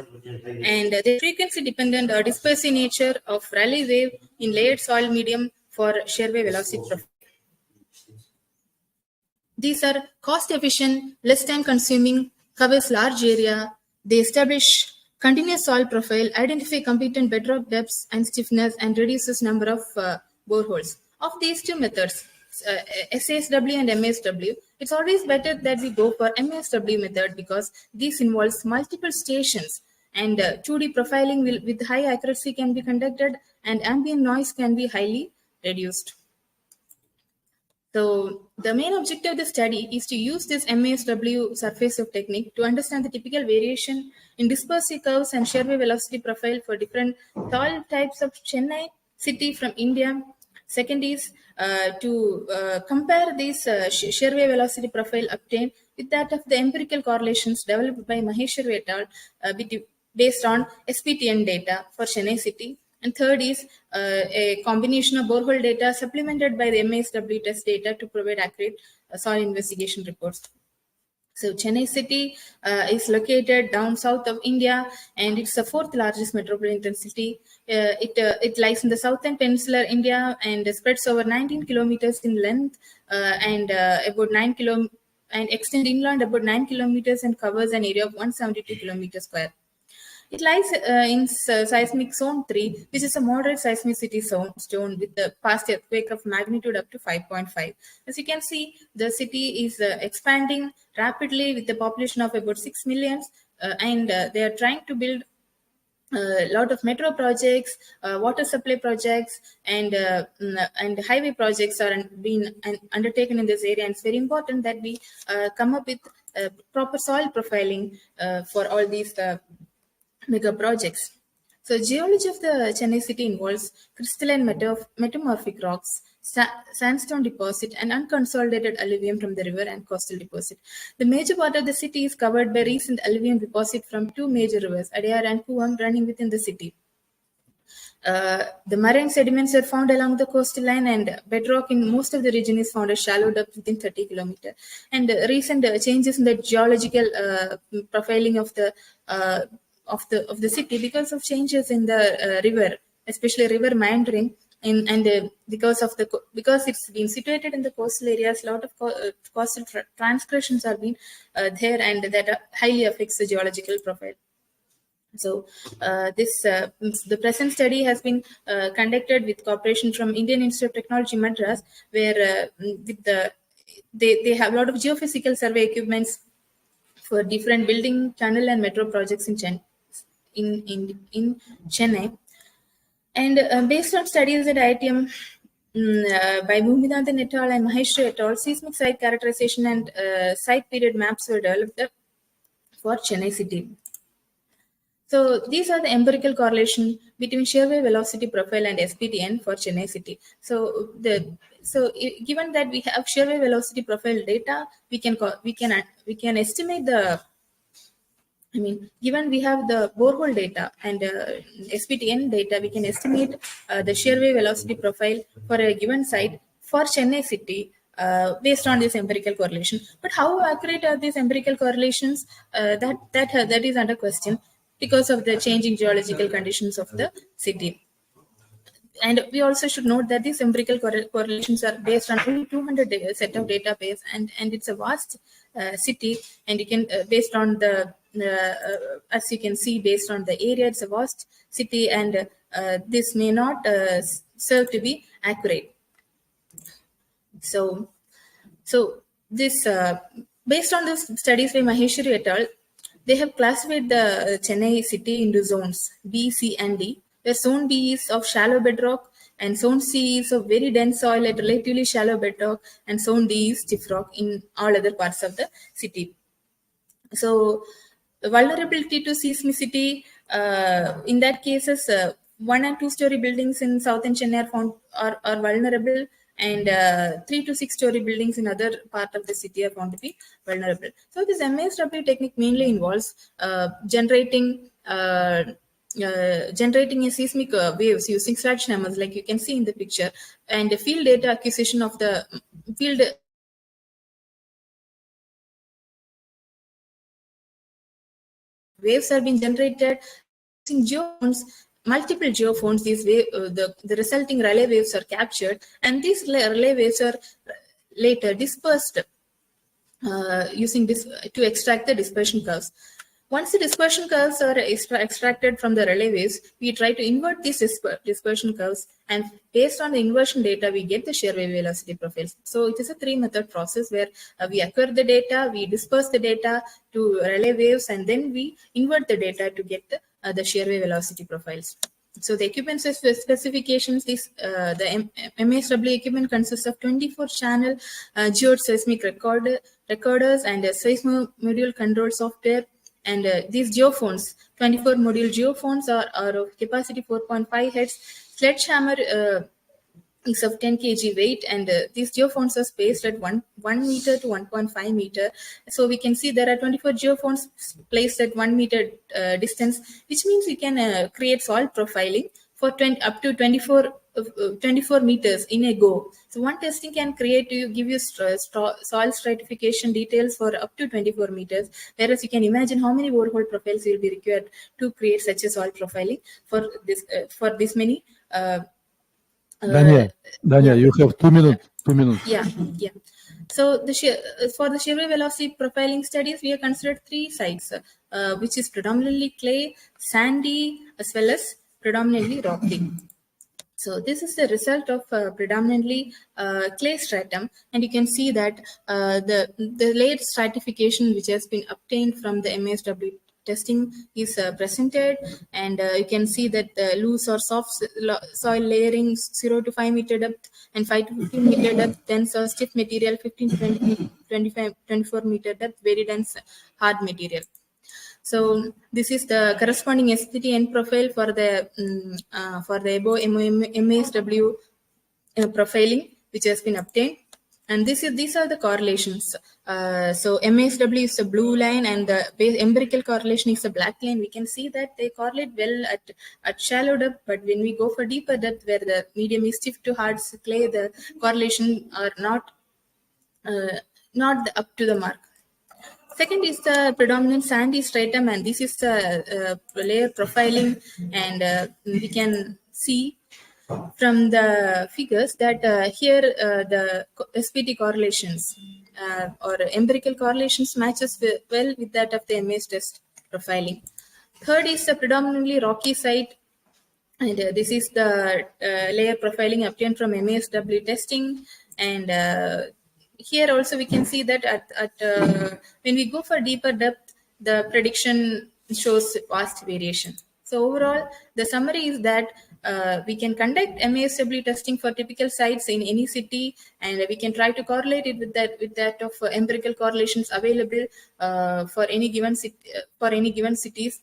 and they're frequency dependent or dispersive nature of Rayleigh wave in layered soil medium for shear wave velocity profile. These are cost efficient, less time consuming, covers large area. They establish continuous soil profile, identify competent bedrock depths and stiffness, and reduces number of boreholes. Of these two methods, SASW and MASW, it's always better that we go for MASW method, because this involves multiple stations, and 2D profiling with high accuracy can be conducted, and ambient noise can be highly reduced. So the main objective of the study is to use this MASW surface wave technique to understand the typical variation in dispersive curves and shear wave velocity profile for different soil types of Chennai city from India. Second is to compare this shear wave velocity profile obtained with that of the empirical correlations developed by Maheshwari et al. Based on SPTN data for Chennai city. And third is a combination of borehole data supplemented by the MASW test data to provide accurate soil investigation reports. So Chennai city is located down south of India, and it's the fourth largest metropolitan city. It lies in the southern peninsular India and spreads over 19 kilometers in length and about 9 kilometers, and extends inland about 9 kilometers and covers an area of 172 kilometers square. It lies in seismic zone 3, which is a moderate seismicity zone with the past earthquake of magnitude up to 5.5. As you can see, the city is expanding rapidly with a population of about 6 million, and they are trying to build a lot of metro projects, water supply projects, and highway projects are being undertaken in this area. And it's very important that we come up with proper soil profiling for all these mega projects. So geology of the Chennai city involves crystalline metamorphic rocks, sandstone deposit, and unconsolidated alluvium from the river and coastal deposit. The major part of the city is covered by recent alluvium deposit from two major rivers, Adyar and Kuam, running within the city. The marine sediments are found along the coastal line, and bedrock in most of the region is found at shallow depth within 30 kilometers. And recent changes in the geological profiling of the city because of changes in the river, especially river meandering, because it's been situated in the coastal areas, a lot of coastal transgressions are being there, and that highly affects the geological profile. So the present study has been conducted with cooperation from Indian Institute of Technology, Madras, where they have a lot of geophysical survey equipments for different building, tunnel, and metro projects in Chennai. And based on studies at IITM by Bhumidantan et al. And Maheshwari et al., seismic site characterization and site period maps were developed for Chennai city. So these are the empirical correlation between shear wave velocity profile and SPTN for Chennai city. So given that we have shear wave velocity profile data, we can estimate the I mean, given we have the borehole data and SPTN data, we can estimate the shear wave velocity profile for a given site for Chennai city based on this empirical correlation. But how accurate are these empirical correlations? That is under question because of the changing geological conditions of the city. And we also should note that these empirical correlations are based on only 200 set of database, and it's a vast city, and you can based on the as you can see, based on the area, it's a vast city, and this may not serve to be accurate. So this based on the studies by Maheshwari et al., they have classified the Chennai city into zones B, C, and D, where zone B is of shallow bedrock, and zone C is of very dense soil at relatively shallow bedrock, and zone D is stiff rock in all other parts of the city. So vulnerability to seismicity, in that cases, 1 and 2 story buildings in southern Chennai are vulnerable, and 3 to 6 story buildings in other part of the city are found to be vulnerable. So this MASW technique mainly involves generating a seismic waves using sledgehammers, like you can see in the picture, and the field data acquisition of the field waves have been generated using geophones, multiple geophones. These the resulting relay waves are captured, and these relay waves are later dispersed using this to extract the dispersion curves. Once the dispersion curves are extracted from the relay waves, we try to invert these dispersion curves, and based on the inversion data, we get the shear wave velocity profiles. So it is a 3-method process where we acquire the data, we disperse the data to relay waves, and then we invert the data to get the shear wave velocity profiles. So the equipment specifications, the MASW equipment consists of 24-channel geoseismic recorders and a seismomodule control software. And these geophones, 24 module geophones are of capacity 4.5 heads. Sledgehammer is of 10 kg weight, and these geophones are spaced at 1 meter to 1.5 meter. So we can see there are 24 geophones placed at 1 meter distance, which means we can create soil profiling for up to 24 meters in a go. So one testing can give you soil stratification details for up to 24 meters, whereas you can imagine how many borehole profiles will be required to create such a soil profiling for this many. Dania, yeah. you have 2 minutes. 2 minutes. Yeah. So for the shear wave velocity profiling studies, we have considered 3 sites, which is predominantly clay, sandy, as well as predominantly rocky. So this is the result of predominantly clay stratum, and you can see that the layered stratification which has been obtained from the MASW testing is presented, and you can see that the loose or soft soil layering 0 to 5 meter depth and 5 to 15 meter depth, dense or stiff material 15 to 24 meter depth, very dense hard material. So this is the corresponding SPTN profile for the above MASW profiling which has been obtained, and these are the correlations. So MASW is the blue line, and the empirical correlation is the black line. We can see that they correlate well at shallow depth, but when we go for deeper depth, where the medium is stiff to hard clay, the correlation are not up to the mark. Second is the predominant sandy stratum, and this is the layer profiling, and we can see from the figures that here the SPT correlations or empirical correlations matches well with that of the MAS test profiling. Third is the predominantly rocky site, and this is the layer profiling obtained from MASW testing, and here also we can see that when we go for deeper depth, the prediction shows vast variation. So overall, the summary is that we can conduct MASW testing for typical sites in any city, and we can try to correlate it with that of empirical correlations available for any given cities.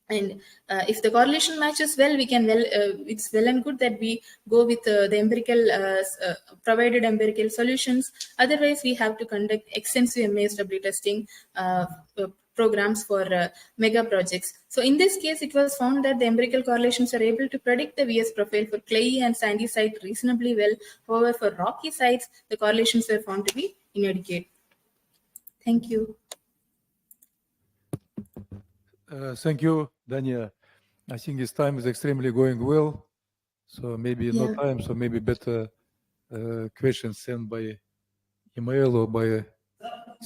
And if the correlation matches well, it's well and good that we go with the empirical provided empirical solutions. Otherwise, we have to conduct extensive MASW testing programs for mega projects. So in this case, it was found that the empirical correlations are able to predict the VS profile for clayey and sandy sites reasonably well. However, for rocky sites, the correlations were found to be inadequate. Thank you. Thank you, Dania. I think this time is extremely going well. So maybe no time, so maybe better questions sent by email or by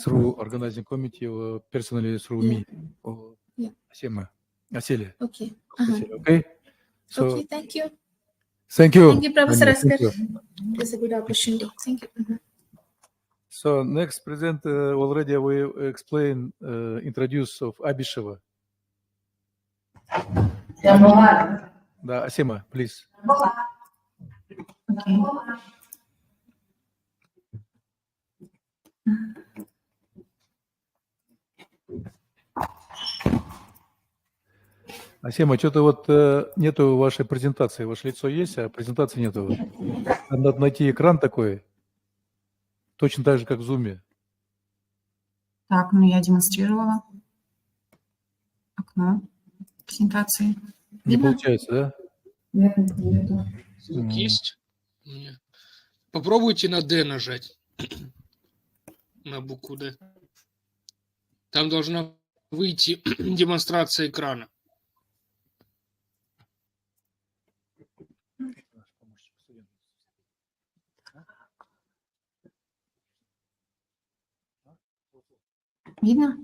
through organizing committee or personally through me or Aseli. Okay. Okay. So Okay, thank you. thank you. Thank you, Professor Dania. Askar. Thank you. It's a good opportunity. Thank you. So next present already we explain introduce of Abisheva. Да, Асема, please. Okay. Асема, что-то вот нету вашей презентации. Ваше лицо есть, а презентации нету. Надо найти экран такой, точно так же, как в Zoom. Так, ну я демонстрировала окно презентации. Не Видно? получается, да? Нет, нету. Звук есть? Нет. Попробуйте на D нажать. На букву D. Там должна выйти демонстрация экрана. Видно?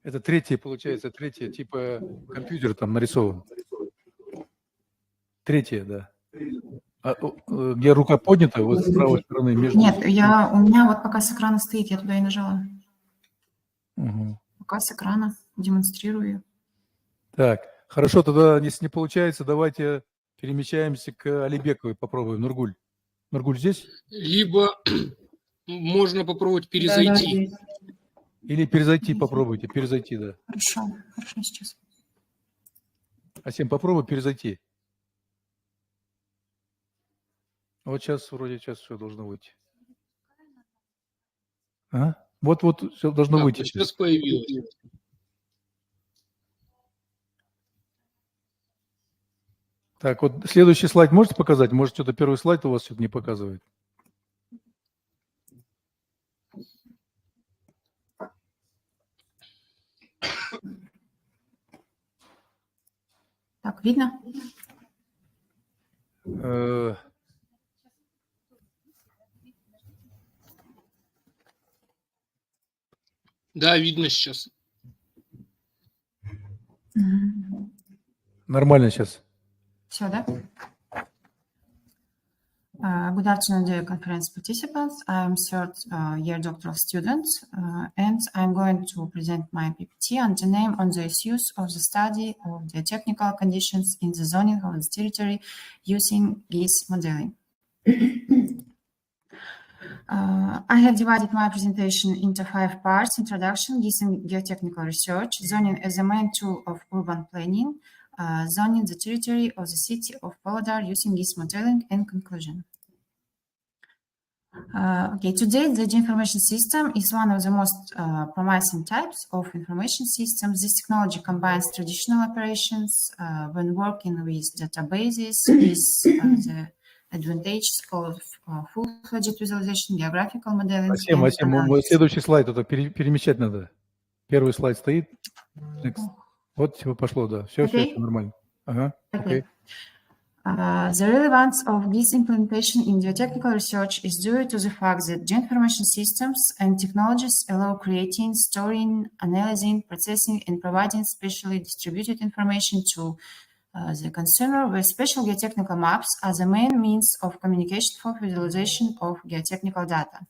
Это третий, получается, третий, типа компьютер там нарисован. Третье, да. Где рука поднята, вот с правой стороны между... Нет, у меня вот пока с экрана стоит, я туда и нажала. Угу. Пока с экрана демонстрирую. Так, хорошо, тогда, если не получается, давайте перемещаемся к Алибековой, попробуем. Нургуль. Нургуль здесь? Либо можно попробовать перезайти. Или перезайти попробуйте, перезайти, да. Хорошо, хорошо сейчас. Асем, попробуй перезайти. Вот сейчас, вроде сейчас все должно выйти. А? Вот все должно выйти. Сейчас появилось. Так, вот следующий слайд можете показать? Может, что-то первый слайд у вас что-то не показывает? Так, видно? Да, видно сейчас. Нормально сейчас. Все, да? Good afternoon, dear conference participants. I'm third-year doctoral student, and I'm going to present my PPT on the name on the issues of the study of the technical conditions in the zoning of the territory using GIS modeling. I have divided my presentation into 5 parts: introduction, GIS and geotechnical research, zoning as a main tool of urban planning, zoning the territory of the city of Polodar using GIS modeling, and conclusion. Today, the geoinformation system is one of the most promising types of information systems. This technology combines traditional operations when working with databases with the advantages of full-fledged visualization, geographical modeling. Асем, следующий слайд, это перемещать надо. Первый слайд стоит. Next. Вот пошло, да. Все нормально. Ага, окей. The relevance of this implementation in geotechnical research is due to the fact that geoinformation systems and technologies allow creating, storing, analyzing, processing, and providing specially distributed information to the consumer, where special geotechnical maps are the main means of communication for visualization of geotechnical data.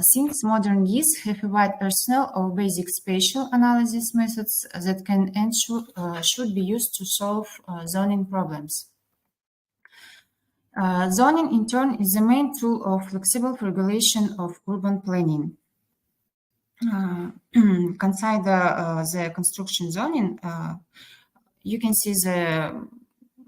Since modern GIS have a wide arsenal of basic spatial analysis methods that can and should be used to solve zoning problems. Zoning, in turn, is the main tool of flexible regulation of urban planning. Consider the construction zoning. You can see the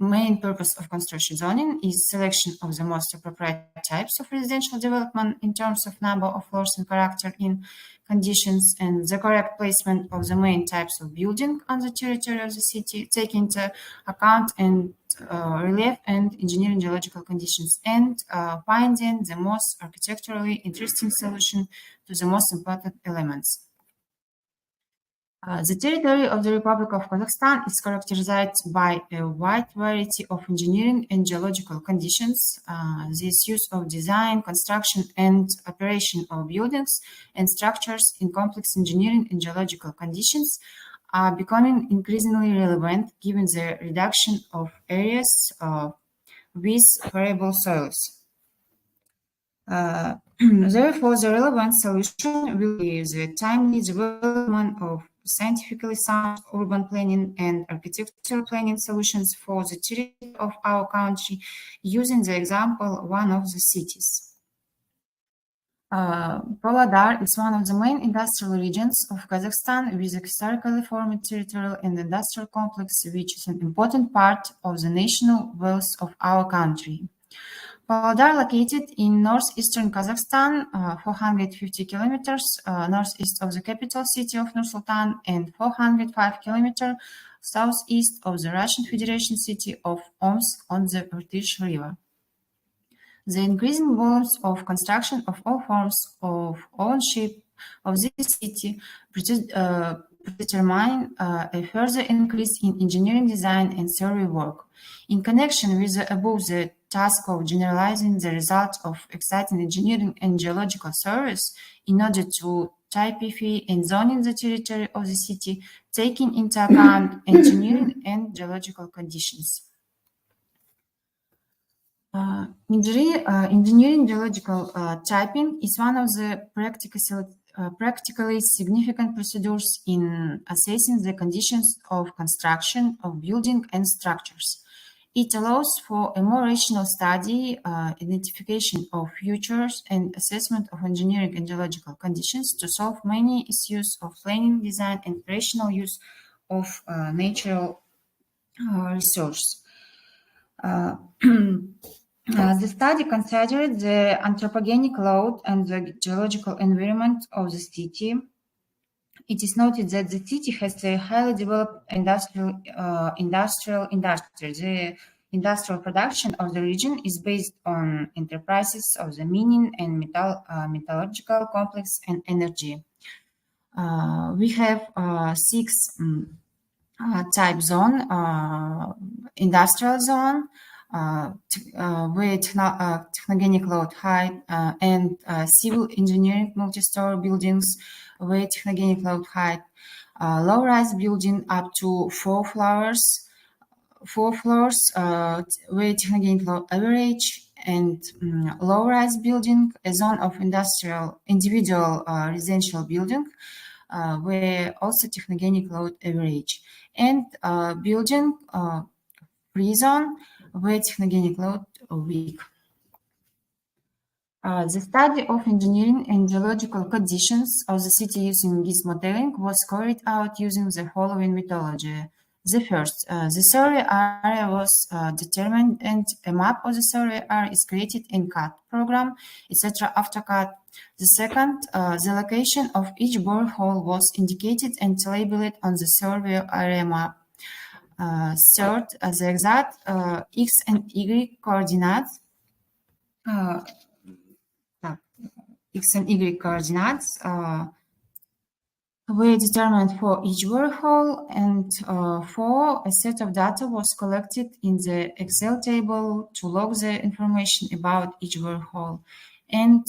main purpose of construction zoning is selection of the most appropriate types of residential development in terms of number of floors and character in conditions, and the correct placement of the main types of building on the territory of the city, taking into account and relief and engineering geological conditions, and finding the most architecturally interesting solution to the most important elements. The territory of the Republic of Kazakhstan is characterized by a wide variety of engineering and geological conditions. This use of design, construction, and operation of buildings and structures in complex engineering and geological conditions are becoming increasingly relevant given the reduction of areas with variable soils. Therefore, the relevant solution will be the timely development of scientifically sound urban planning and architectural planning solutions for the territory of our country, using the example one of the cities. Pavlodar is one of the main industrial regions of Kazakhstan with a historically formed territorial and industrial complex, which is an important part of the national wealth of our country. Pavlodar, located in northeastern Kazakhstan, 450 kilometers northeast of the capital city of Nur-Sultan and 405 kilometers southeast of the Russian Federation city of Omsk on the Irtysh River. The increasing volumes of construction of all forms of ownership of this city determine a further increase in engineering design and survey work. In connection with the above, the task of generalizing the results of exciting engineering and geological surveys in order to typify and zoning the territory of the city, taking into account engineering and geological conditions. Engineering geological typing is one of the practically significant procedures in assessing the conditions of construction of building and structures. It allows for a more rational study, identification of features, and assessment of engineering and geological conditions to solve many issues of planning, design, and rational use of natural resources. The study considered the anthropogenic load and the geological environment of the city. It is noted that the city has a highly developed industrial industry. The industrial production of the region is based on enterprises of the mining and metallurgical complex and energy. We have 6 type zone: industrial zone, where technogenic load high, and civil engineering multi-story buildings where technogenic load high, low-rise building up to 4 floors, where technogenic load average, and low-rise building, a zone of individual residential building where also technogenic load average, and building free zone where technogenic load weak. The study of engineering and geological conditions of the city using GIS modeling was carried out using the following methodology. The first, the survey area was determined and a map of the survey area is created in CAD program, etc. after CAD. The second, the location of each borehole was indicated and labeled on the survey area map. Third, the exact X and Y coordinates were determined for each borehole, and 4, a set of data was collected in the Excel table to log the information about each borehole, and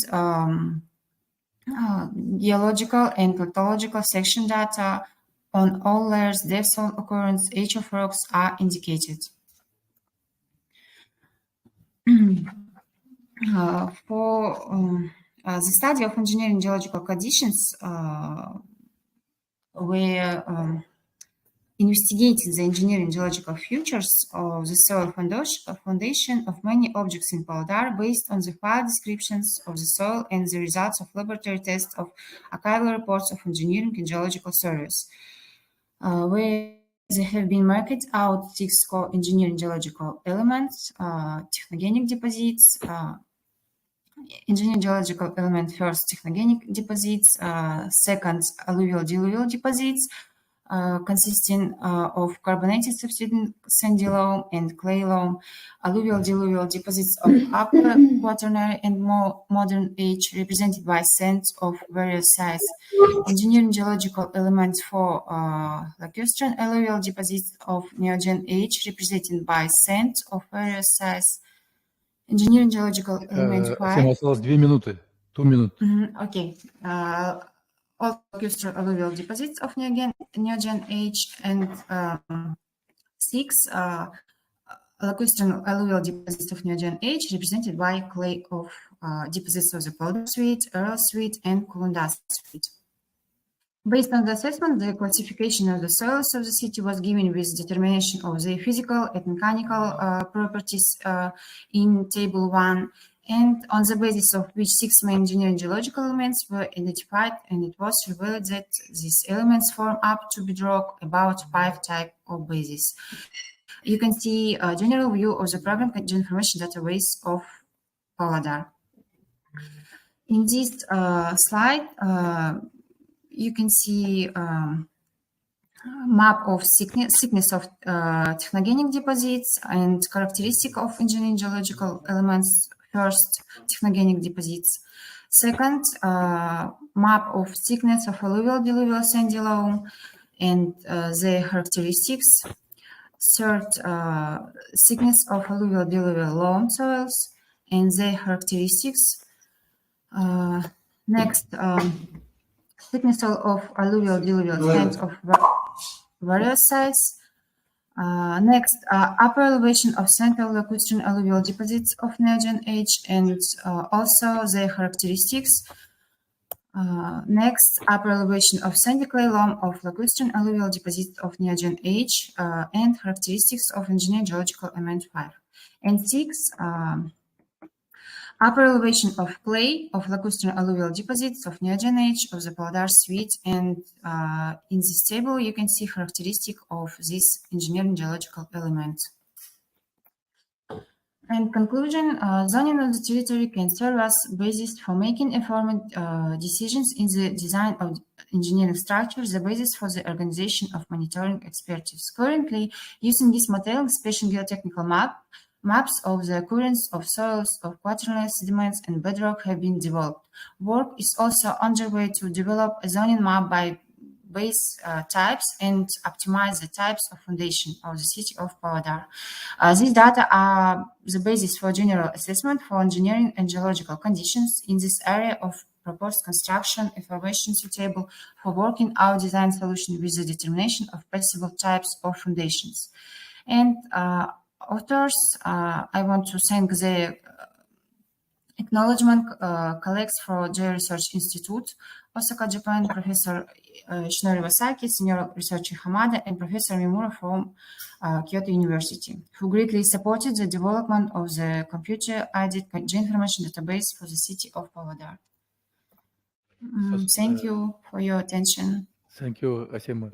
geological and lithological section data on all layers, depth of occurrence, age of rocks are indicated. For the study of engineering geological conditions, where investigated the engineering geological features of the soil foundation of many objects in Pavlodar based on the file descriptions of the soil and the results of laboratory tests of archival reports of engineering and geological surveys. Where there have been marked out 6 core engineering geological elements, technogenic deposits, engineering geological element first, technogenic deposits, second, alluvial-diluvial deposits, consisting of carbonated subsidence sandy loam and clay loam, alluvial-diluvial deposits of upper quaternary and more modern age, represented by sands of various size. Engineering geological elements for lacustrine alluvial deposits of Neogen age, represented by sands of various size. Engineering geological element 5. Осталось 2 минуты. 2 minutes. Okay. All lacustrine alluvial deposits of Neogen age, and 6 lacustrine alluvial deposits of Neogen age, represented by clay of deposits of the Powder Suite, Earl Suite, and Kulundus Suite. Based on the assessment, the classification of the soils of the city was given with determination of their physical and mechanical properties in Table 1, and on the basis of which 6 main engineering geological elements were identified, and it was revealed that these elements form up to bedrock about 5 types of bases. You can see a general view of the program information database of Pavlodar. In this slide, you can see map of thickness of technogenic deposits and characteristic of engineering geological elements. First, technogenic deposits. Second, map of thickness of alluvial-diluvial sandy loam and their characteristics. Third, thickness of alluvial-diluvial loam soils and their characteristics. Next, thickness of alluvial-diluvial sands of various size. Next, upper elevation of central lacustrine alluvial deposits of Neogen age and also their characteristics. Next, upper elevation of sandy clay loam of lacustrine alluvial deposits of Neogen age and characteristics of engineering geological element 5. And 6, upper elevation of clay of lacustrine alluvial deposits of Neogen age of the Pavlodar Suite, and in this table you can see characteristic of this engineering geological element. In conclusion, zoning of the territory can serve as basis for making informed decisions in the design of engineering structures, the basis for the organization of monitoring expertise. Currently, using this modeling, special geotechnical maps of the occurrence of soils, of quaternary sediments and bedrock have been developed. Work is also underway to develop a zoning map by base types and optimize the types of foundation of the city of Pavlodar. These data are the basis for general assessment for engineering and geological conditions in this area of proposed construction, information suitable for working out design solution with the determination of possible types of foundations. And authors, I want to thank the acknowledgement colleagues for Georesearch Institute, Osaka, Japan, Professor Shinori Wasaki, Senior Researcher Hamada, and Professor Mimura from Kyoto University, who greatly supported the development of the computer-aided geoinformation database for the city of Pavlodar. Thank you for your attention. Thank you, Asima.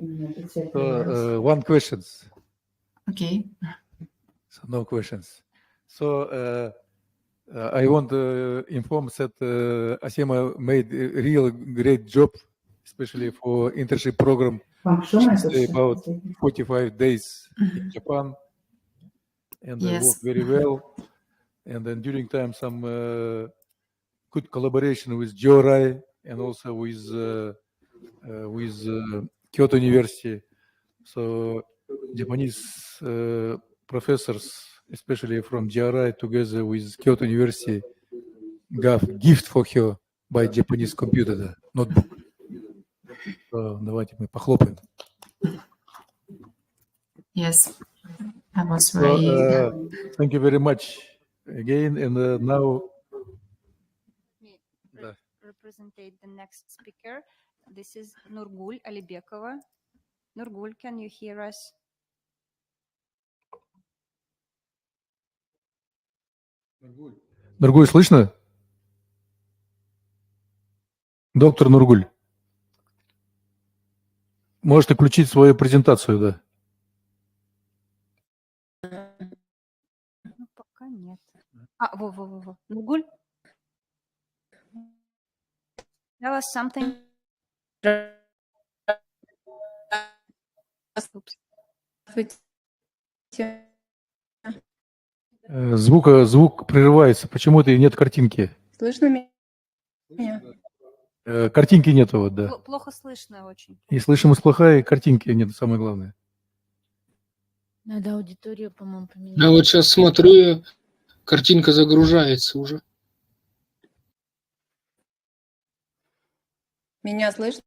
So, one question. Okay. So no questions. So I want to inform that Asima made a real great job, especially for internship program. She's about 45 days in Japan, and worked very well. And then during time, some good collaboration with GeoRai and also with Kyoto University. So Japanese professors, especially from GRI, together with Kyoto University, gave gift for her by Japanese computer notebook. So, давайте мы похлопаем. Yes, I was very. Thank you very much again, and now. Represent the next speaker. This is Nurgul Alibekova. Nurgul, can you hear us? Нургуль, слышно? Доктор Нургуль. Можете включить свою презентацию, да? Во. Нургуль? Tell us something. Звук прерывается. Почему-то и нет картинки. Слышно меня? Картинки нету, вот, да. Плохо слышно очень. И слышимость плохая, и картинки нет, самое главное. Надо аудиторию, по-моему, поменять. Я вот сейчас смотрю, картинка загружается уже. Меня слышно?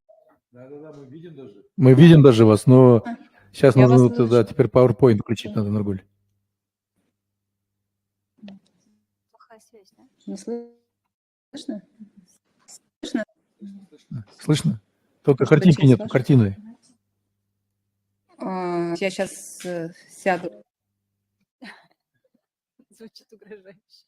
Да, мы видим даже. Мы видим даже вас, но сейчас Я вас нужно, да, слышу. теперь PowerPoint включить надо, Нургуль. Плохая связь, да? Не слышно? Слышно? Только Может быть, картинки через нет, ваш? картины. Я сейчас сяду. Звучит угрожающе.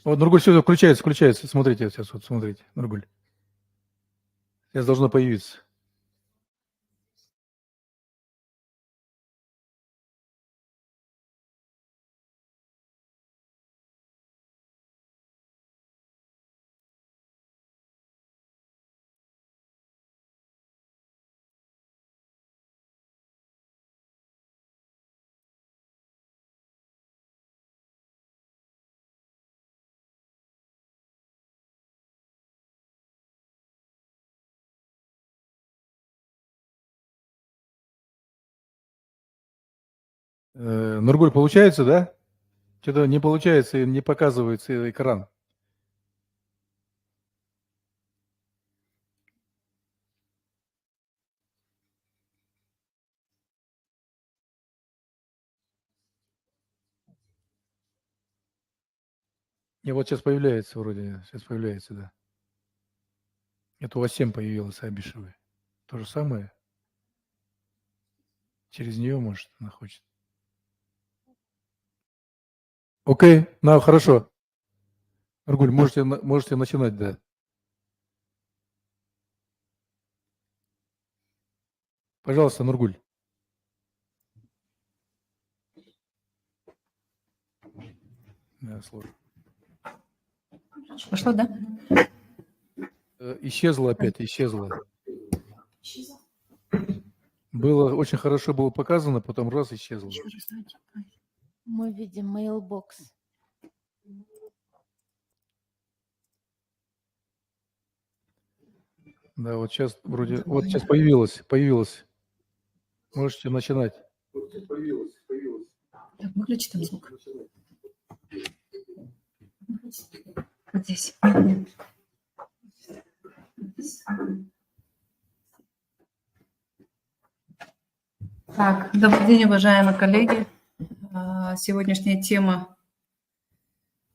Вот, Нургуль, все включается. Смотрите, сейчас вот, смотрите, Нургуль. Сейчас должно появиться. Нургуль, получается, да? Что-то не получается, не показывается экран. И вот сейчас появляется вроде, сейчас появляется, да. Это у вас 7 появилось, Абишевой. То же самое? Через нее, может, она хочет. Окей, хорошо. Нургуль, можете начинать, да. Пожалуйста, Нургуль. Да, сложно. Пошло, да? Исчезла опять, исчезла. Было очень хорошо было показано, потом раз исчезло. Мы видим mailbox. Да, вот сейчас вроде, вот сейчас появилось. Можете начинать. Так, выключи там звук. Вот здесь. Нет. Так, добрый день, уважаемые коллеги. Сегодняшняя тема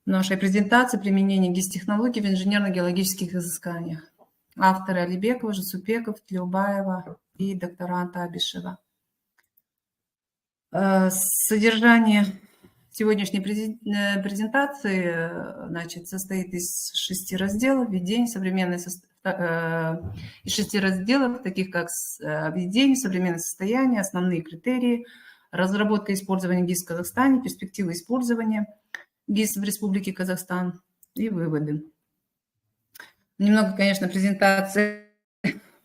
нашей презентации – применение ГИС-технологий в инженерно-геологических изысканиях. Авторы Алибекова, Жусупбеков, Тлеубаева и докторанта Абишева. Содержание сегодняшней презентации, значит, состоит из 6 разделов: введение, из 6 разделов, таких как введение, современное состояние, основные критерии, разработка и использование ГИС в Казахстане, перспективы использования ГИС в Республике Казахстан и выводы. Немного, конечно, презентация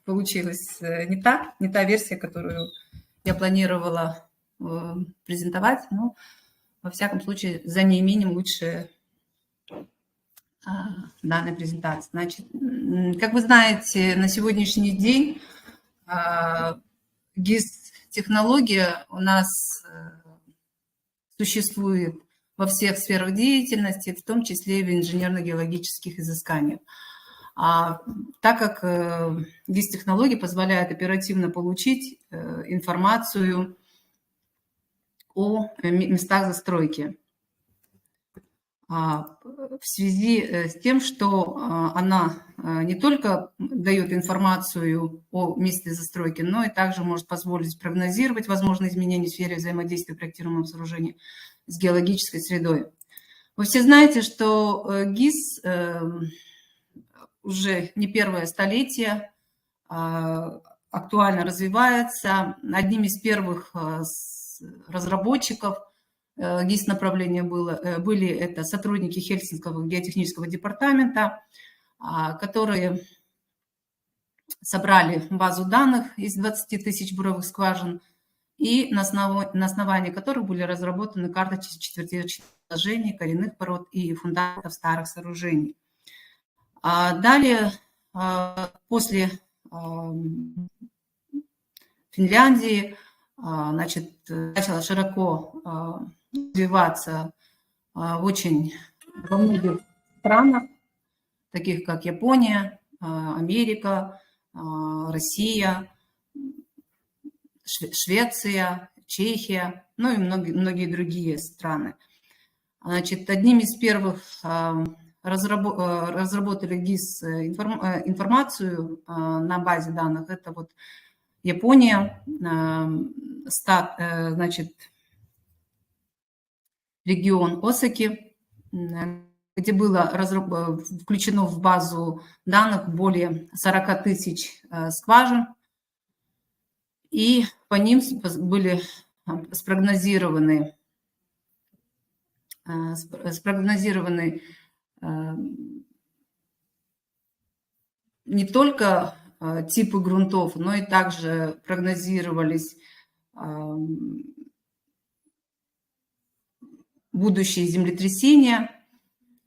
получилась не та версия, которую я планировала презентовать, но во всяком случае за неимением лучше данной презентации. Значит, как вы знаете, на сегодняшний день ГИС-технология у нас существует во всех сферах деятельности, в том числе и в инженерно-геологических изысканиях. Так как ГИС-технологии позволяют оперативно получить информацию о местах застройки. в связи с тем, что она не только дает информацию о месте застройки, но и также может позволить прогнозировать возможные изменения в сфере взаимодействия проектируемого сооружения с геологической средой. Вы все знаете, что ГИС уже не первое столетие актуально развивается. Одним из первых разработчиков ГИС-направления были это сотрудники Хельсинского геотехнического департамента, которые собрали базу данных из 20 тысяч буровых скважин, и на основании которых были разработаны карты четвертичных положений, коренных пород и фундаментов старых сооружений. Далее, после Финляндии, начала широко развиваться во многих странах, таких как Япония, Америка, Россия, Швеция, Чехия, ну и многие другие страны. Одним из первых разработали ГИС информацию на базе данных. Это вот Япония, регион Осаки, где было включено в базу данных более 40 тысяч скважин, и по ним были спрогнозированы не только типы грунтов, но и также прогнозировались будущие землетрясения,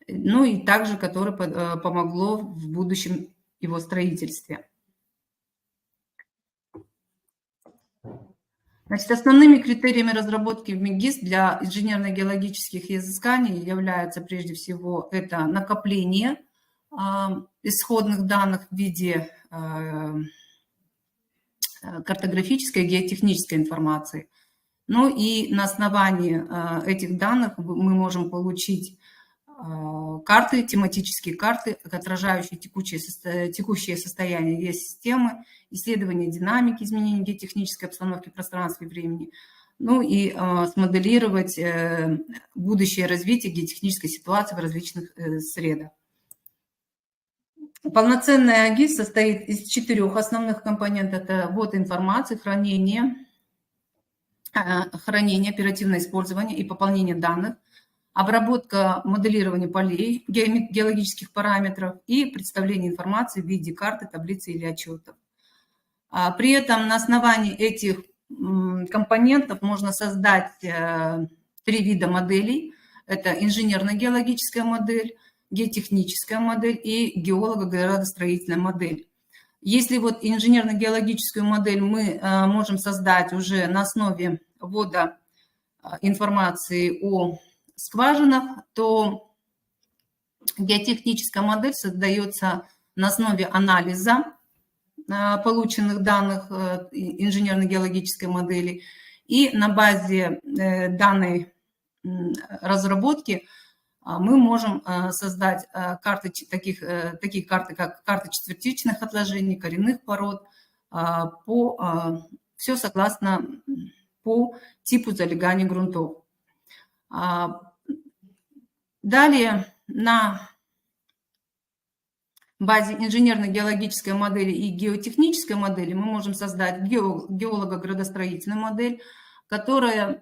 ну и также, которое помогло в будущем его строительстве. Основными критериями разработки в ГИС для инженерно-геологических изысканий являются прежде всего это накопление исходных данных в виде картографической и геотехнической информации. Ну и на основании этих данных мы можем получить карты, тематические карты, отражающие текущее состояние системы, исследование динамики изменений геотехнической обстановки пространства и времени, ну и смоделировать будущее развитие геотехнической ситуации в различных средах. Полноценная ГИС состоит из 4 основных компонентов. Это ввод информации, хранение, оперативное использование и пополнение данных, обработка, моделирование полей, геологических параметров и представление информации в виде карты, таблицы или отчетов. При этом на основании этих компонентов можно создать 3 вида моделей. Это инженерно-геологическая модель, геотехническая модель и геолого-градостроительная модель. Если вот инженерно-геологическую модель мы можем создать уже на основе ввода информации о скважинах, то геотехническая модель создается на основе анализа полученных данных инженерно-геологической модели, и на базе данной разработки мы можем создать карты, такие карты, как карты четвертичных отложений, коренных пород, все согласно по типу залегания грунтов. Далее на базе инженерно-геологической модели и геотехнической модели мы можем создать геолого-градостроительную модель, которая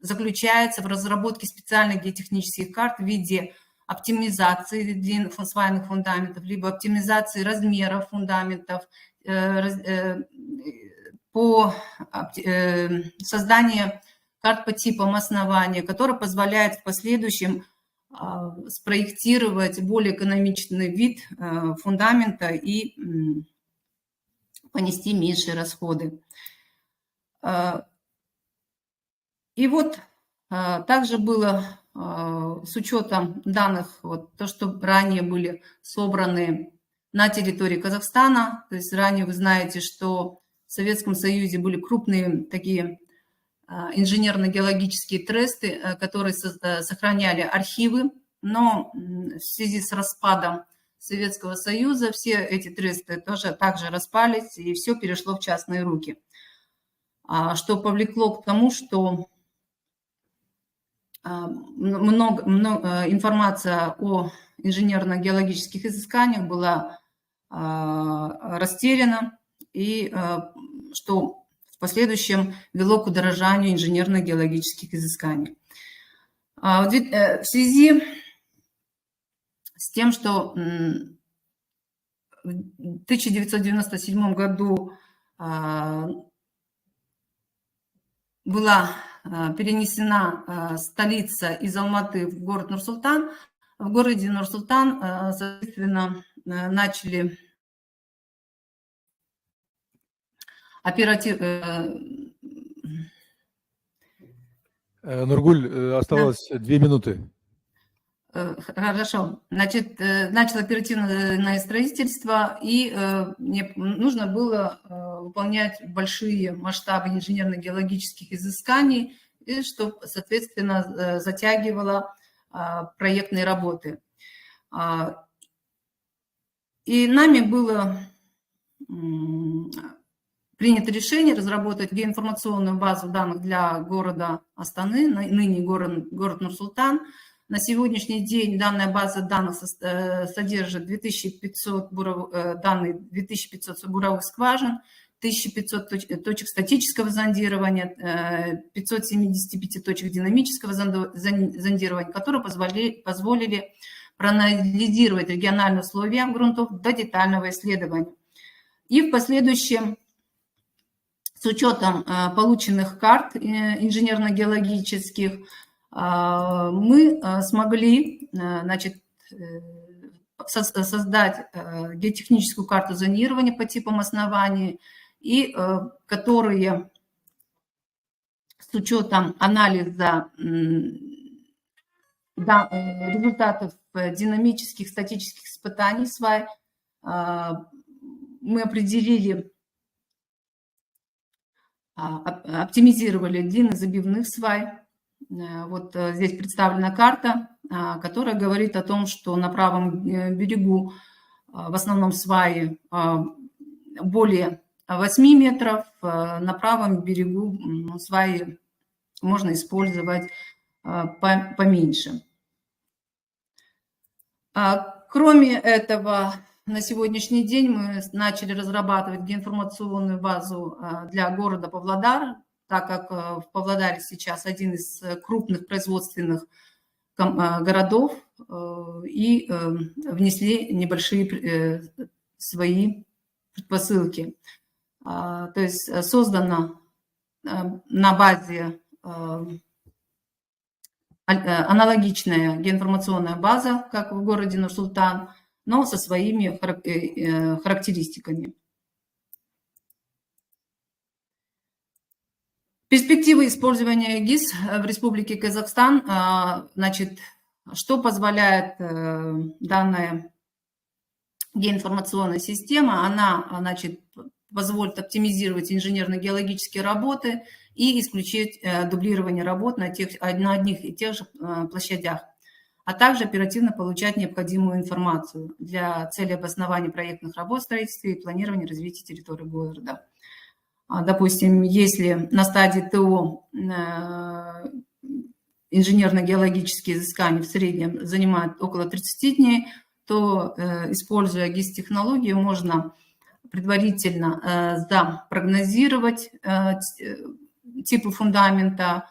заключается в разработке специальных геотехнических карт в виде оптимизации длин свайных фундаментов, либо оптимизации размеров фундаментов, по созданию карт по типам основания, которая позволяет в последующем спроектировать более экономичный вид фундамента и понести меньшие расходы. И вот также было с учетом данных, вот, то, что ранее были собраны на территории Казахстана, то есть ранее вы знаете, что в Советском Союзе были крупные такие инженерно-геологические тресты, которые сохраняли архивы, но в связи с распадом Советского Союза все эти тресты также распались, и все перешло в частные руки, что повлекло к тому, что информация о инженерно-геологических изысканиях была растеряна, и что в последующем вело к удорожанию инженерно-геологических изысканий. В связи с тем, что в 1997 году была перенесена столица из Алматы в город Нур-Султан, в городе Нур-Султан, соответственно, начали Нургуль, осталось 2 минуты. Хорошо. Значит, начало оперативное строительство, и нужно было выполнять большие масштабы инженерно-геологических изысканий, и что, соответственно, затягивало проектные работы. И нами было принято решение разработать геоинформационную базу данных для города Астаны, ныне город Нур-Султан. На сегодняшний день данная база данных содержит 2500 буровых скважин, 1500 точек статического зондирования, 575 точек динамического зондирования, которые позволили проанализировать региональные условия грунтов до детального исследования. И в последующем, с учетом полученных карт инженерно-геологических, мы смогли, значит, создать геотехническую карту зонирования по типам оснований, и которые с учетом анализа результатов динамических, статических испытаний свай мы определили, оптимизировали длины забивных свай. Вот здесь представлена карта, которая говорит о том, что на правом берегу в основном сваи более 8 метров, на правом берегу сваи можно использовать поменьше. Кроме этого, на сегодняшний день мы начали разрабатывать геоинформационную базу для города Павлодар, так как в Павлодаре сейчас один из крупных производственных городов, и внесли небольшие свои предпосылки. То есть создана на базе аналогичная геоинформационная база, как в городе Нур-Султан, но со своими характеристиками. Перспективы использования ГИС в Республике Казахстан, значит, что позволяет данная геоинформационная система? Она, значит, позволит оптимизировать инженерно-геологические работы и исключить дублирование работ на одних и тех же площадях, а также оперативно получать необходимую информацию для цели обоснования проектных работ в строительстве и планирования развития территории города. Допустим, если на стадии ТО инженерно-геологические изыскания в среднем занимают около 30 дней, то, используя ГИС-технологию, можно предварительно запрогнозировать типы фундамента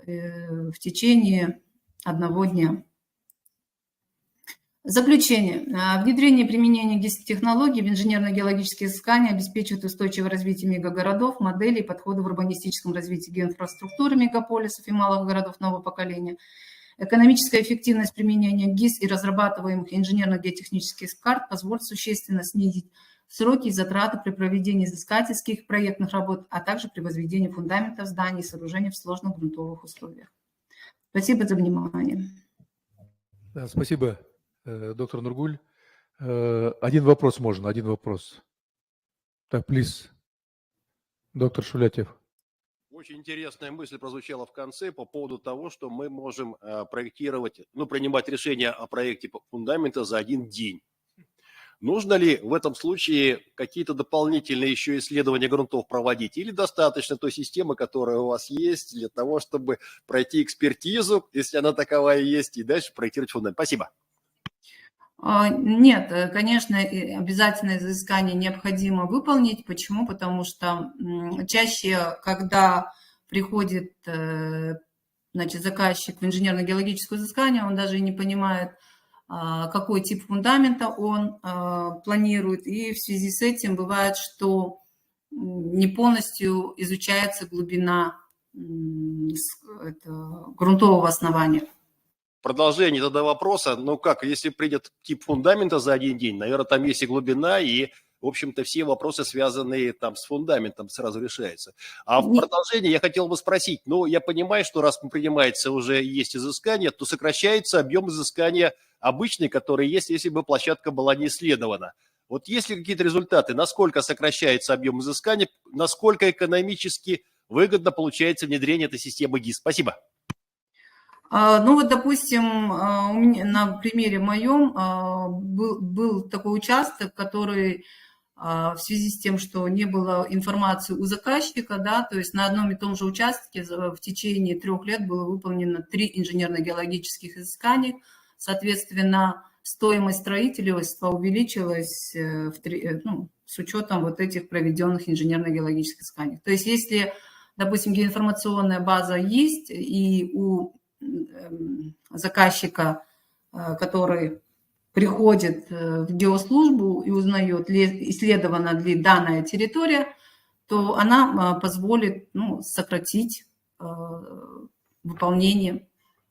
в течение 1 дня. Заключение. Внедрение и применение ГИС-технологий в инженерно-геологические изыскания обеспечивает устойчивое развитие мегагородов, моделей и подходов в урбанистическом развитии геоинфраструктуры мегаполисов и малых городов нового поколения. Экономическая эффективность применения ГИС и разрабатываемых инженерно-геотехнических карт позволит существенно снизить сроки и затраты при проведении изыскательских проектных работ, а также при возведении фундаментов зданий и сооружений в сложных грунтовых условиях. Спасибо за внимание. Да, спасибо, доктор Нургуль. Один вопрос можно, один вопрос. Так, please, доктор Шулятьев. Очень интересная мысль прозвучала в конце по поводу того, что мы можем проектировать, принимать решение о проекте фундамента за один день. Нужно ли в этом случае какие-то дополнительные еще исследования грунтов проводить? Или достаточно той системы, которая у вас есть, для того, чтобы пройти экспертизу, если она таковая есть, и дальше проектировать фундамент? Спасибо. Нет, конечно, обязательное изыскание необходимо выполнить. Почему? Потому что чаще, когда приходит заказчик в инженерно-геологическое изыскание, он даже и не понимает, какой тип фундамента он планирует. И в связи с этим бывает, что не полностью изучается глубина грунтового основания. Продолжение тогда вопроса. Если придет тип фундамента за один день, наверное, там есть и глубина, и, в общем-то, все вопросы, связанные там с фундаментом, сразу решаются. А в продолжение я хотел бы спросить, я понимаю, что раз принимается уже есть изыскание, то сокращается объем изыскания обычный, который есть, если бы площадка была не исследована. Вот есть ли какие-то результаты, насколько сокращается объем изыскания, насколько экономически выгодно получается внедрение этой системы ГИС? Спасибо. Допустим, у меня на примере моем был такой участок, который в связи с тем, что не было информации у заказчика, то есть на одном и том же участке в течение 3 лет было выполнено 3 инженерно-геологических изыскания. Соответственно, стоимость строительства увеличилась с учетом этих проведенных инженерно-геологических изысканий. То есть если, допустим, геоинформационная база есть, и у заказчика, который приходит в геослужбу и узнает, исследована ли данная территория, то она позволит сократить выполнение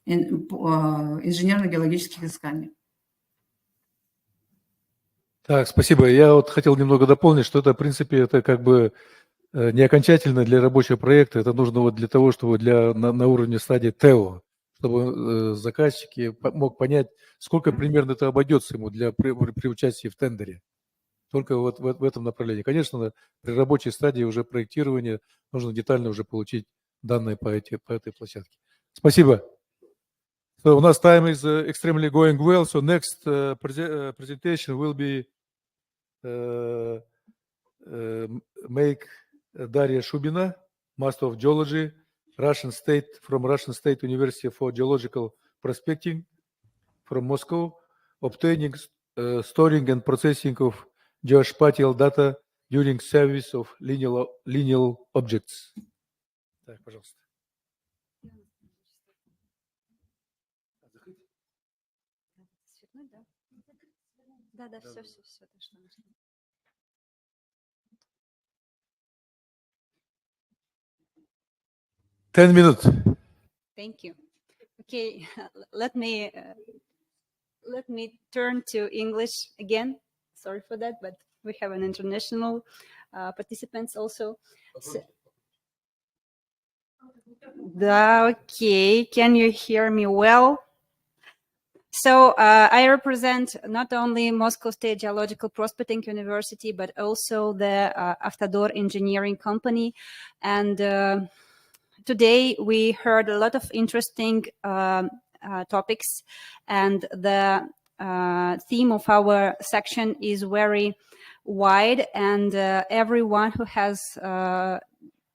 инженерно-геологических изысканий. Так, спасибо. Я хотел немного дополнить, что это, в принципе, это как бы не окончательно для рабочего проекта, это нужно для того, чтобы на уровне стадии ТЭО, чтобы заказчик мог понять, сколько примерно это обойдется ему при участии в тендере. Только в этом направлении. Конечно, при рабочей стадии уже проектирования нужно детально уже получить данные по этой площадке. Спасибо. So, у нас time is extremely going well. So next presentation will be make Daria Shubina, Master of Geology, Russian State University for Geological Prospecting from Moscow, obtaining, storing and processing of geospatial data during service of lineal objects. Так, пожалуйста. Да, все. 10 minutes. Thank you. Okay, let me turn to English again. Sorry for that, but we have an international participants also. Okay, can you hear me well? So I represent not only Moscow State Geological Prospecting University, but also the Avtodor Engineering Company. And today we heard a lot of interesting topics, and the theme of our section is very wide, and everyone who has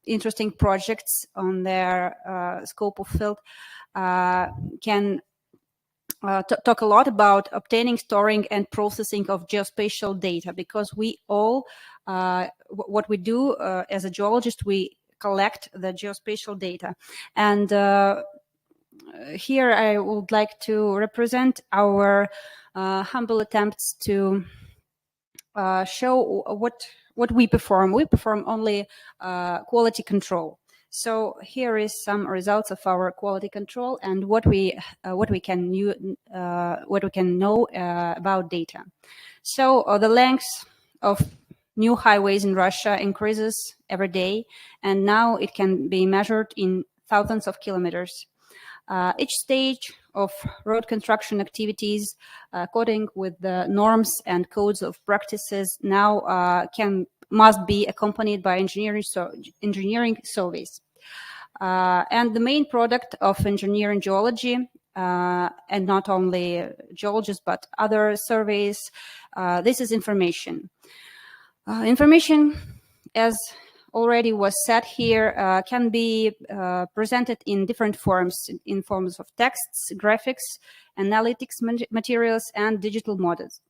interesting projects on their scope of field can talk a lot about obtaining, storing, and processing of geospatial data, because we all, what we do as a geologist, we collect the geospatial data. And here I would like to represent our humble attempts to show what we perform. We perform only quality control. So here is some results of our quality control and what we can know about data. So the length of new highways in Russia increases every day, and now it can be measured in thousands of kilometers. Each stage of road construction activities, according with the norms and codes of practices, now must be accompanied by engineering surveys. And the main product of engineering geology, and not only geologists, but other surveys, this is information. Information, as already was said here, can be presented in different forms, in forms of texts, graphics, analytics materials, and digital models.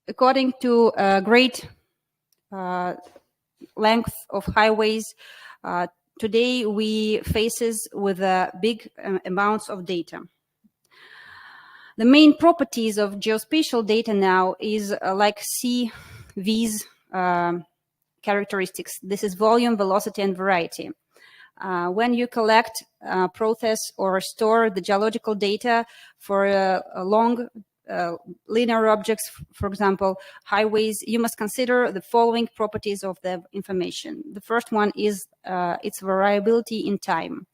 According to great length of highways, today we faces with big amounts of data. The main properties of geospatial data now is like CV's characteristics. This is volume, velocity, and variety. When you collect, process, or store the geological data for a long linear objects, for example, highways, you must consider the following properties of the information. The first one is its variability in time.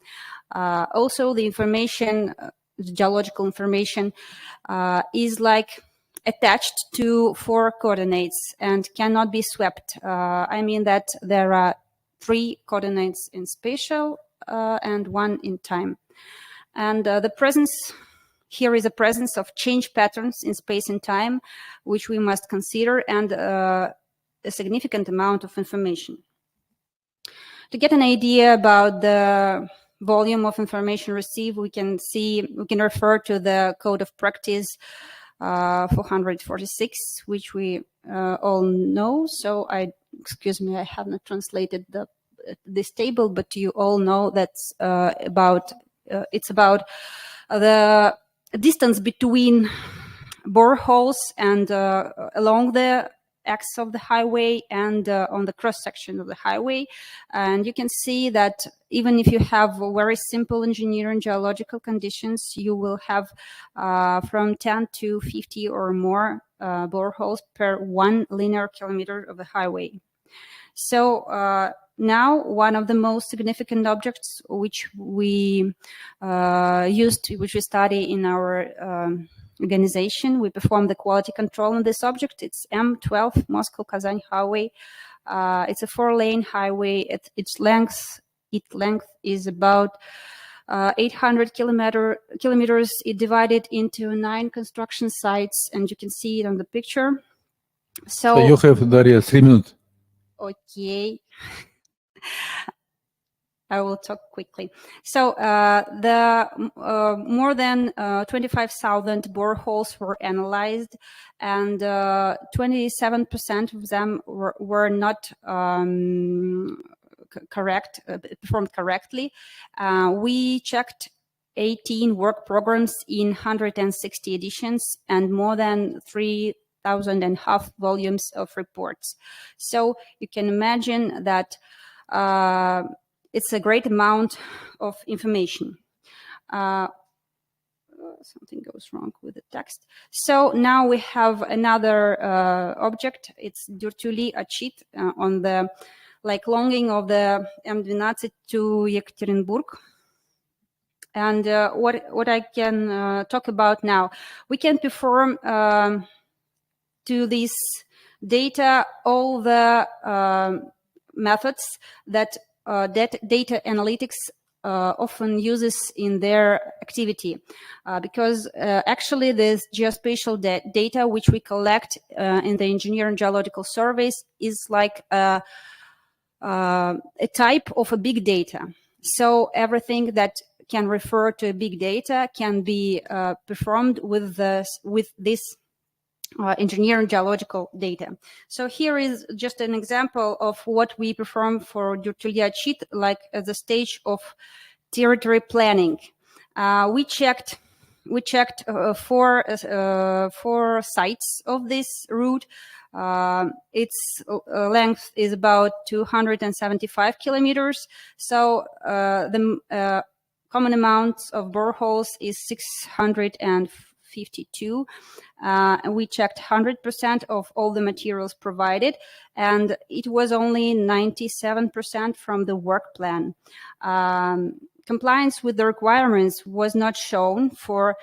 Also, the information, the geological information, is like attached to 4 coordinates and cannot be swept. I mean that there are 3 coordinates in spatial and 1 in time. And here is a presence of change patterns in space and time, which we must consider, and a significant amount of information. To get an idea about the volume of information received, we can refer to the Code of Practice 446, which we all know. So excuse me, I have not translated this table, but you all know that's it's about the distance between boreholes and along the axis of the highway and on the cross section of the highway. And you can see that even if you have very simple engineering geological conditions, you will have from 10 to 50 or more boreholes per 1 linear kilometer of the highway. So now one of the most significant objects which we study in our organization, we perform the quality control on this object. It's M12 Moscow-Kazan highway. It's a 4-lane highway. Its length is about 800 kilometers. It divided into 9 construction sites, and you can see it on the picture. So you have, Daria, 3 minutes. Okay. I will talk quickly. So the more than 25,000 boreholes were analyzed, and 27% of them were not performed correctly. We checked 18 work programs in 160 editions and more than 3,500 volumes of reports. So you can imagine that it's a great amount of information. Something goes wrong with the text. So now we have another object. It's Dürtüli-Achit on the longing of the M12 to Yekaterinburg. And what I can talk about now, we can perform to this data all the methods that data analytics often uses in their activity, because actually this geospatial data which we collect in the engineering geological surveys is like a type of a big data. So everything that can refer to big data can be performed with this engineering geological data. So here is just an example of what we perform for Dürtüli-Achit, like at the stage of territory planning. We checked 4 sites of this route. Its length is about 275 kilometers. So the common amount of boreholes is 652. We checked 100% of all the materials provided, and it was only 97% from the work plan. Compliance with the requirements was not shown for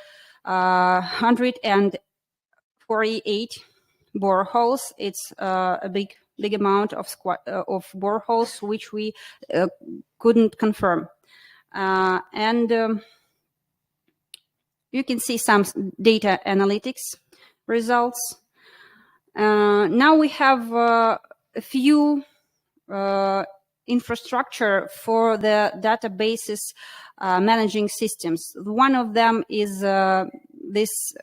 148 boreholes. It's a big big amount of boreholes which we couldn't confirm. You can see some data analytics results. Now we have a few infrastructure for the databases managing systems. One of them is this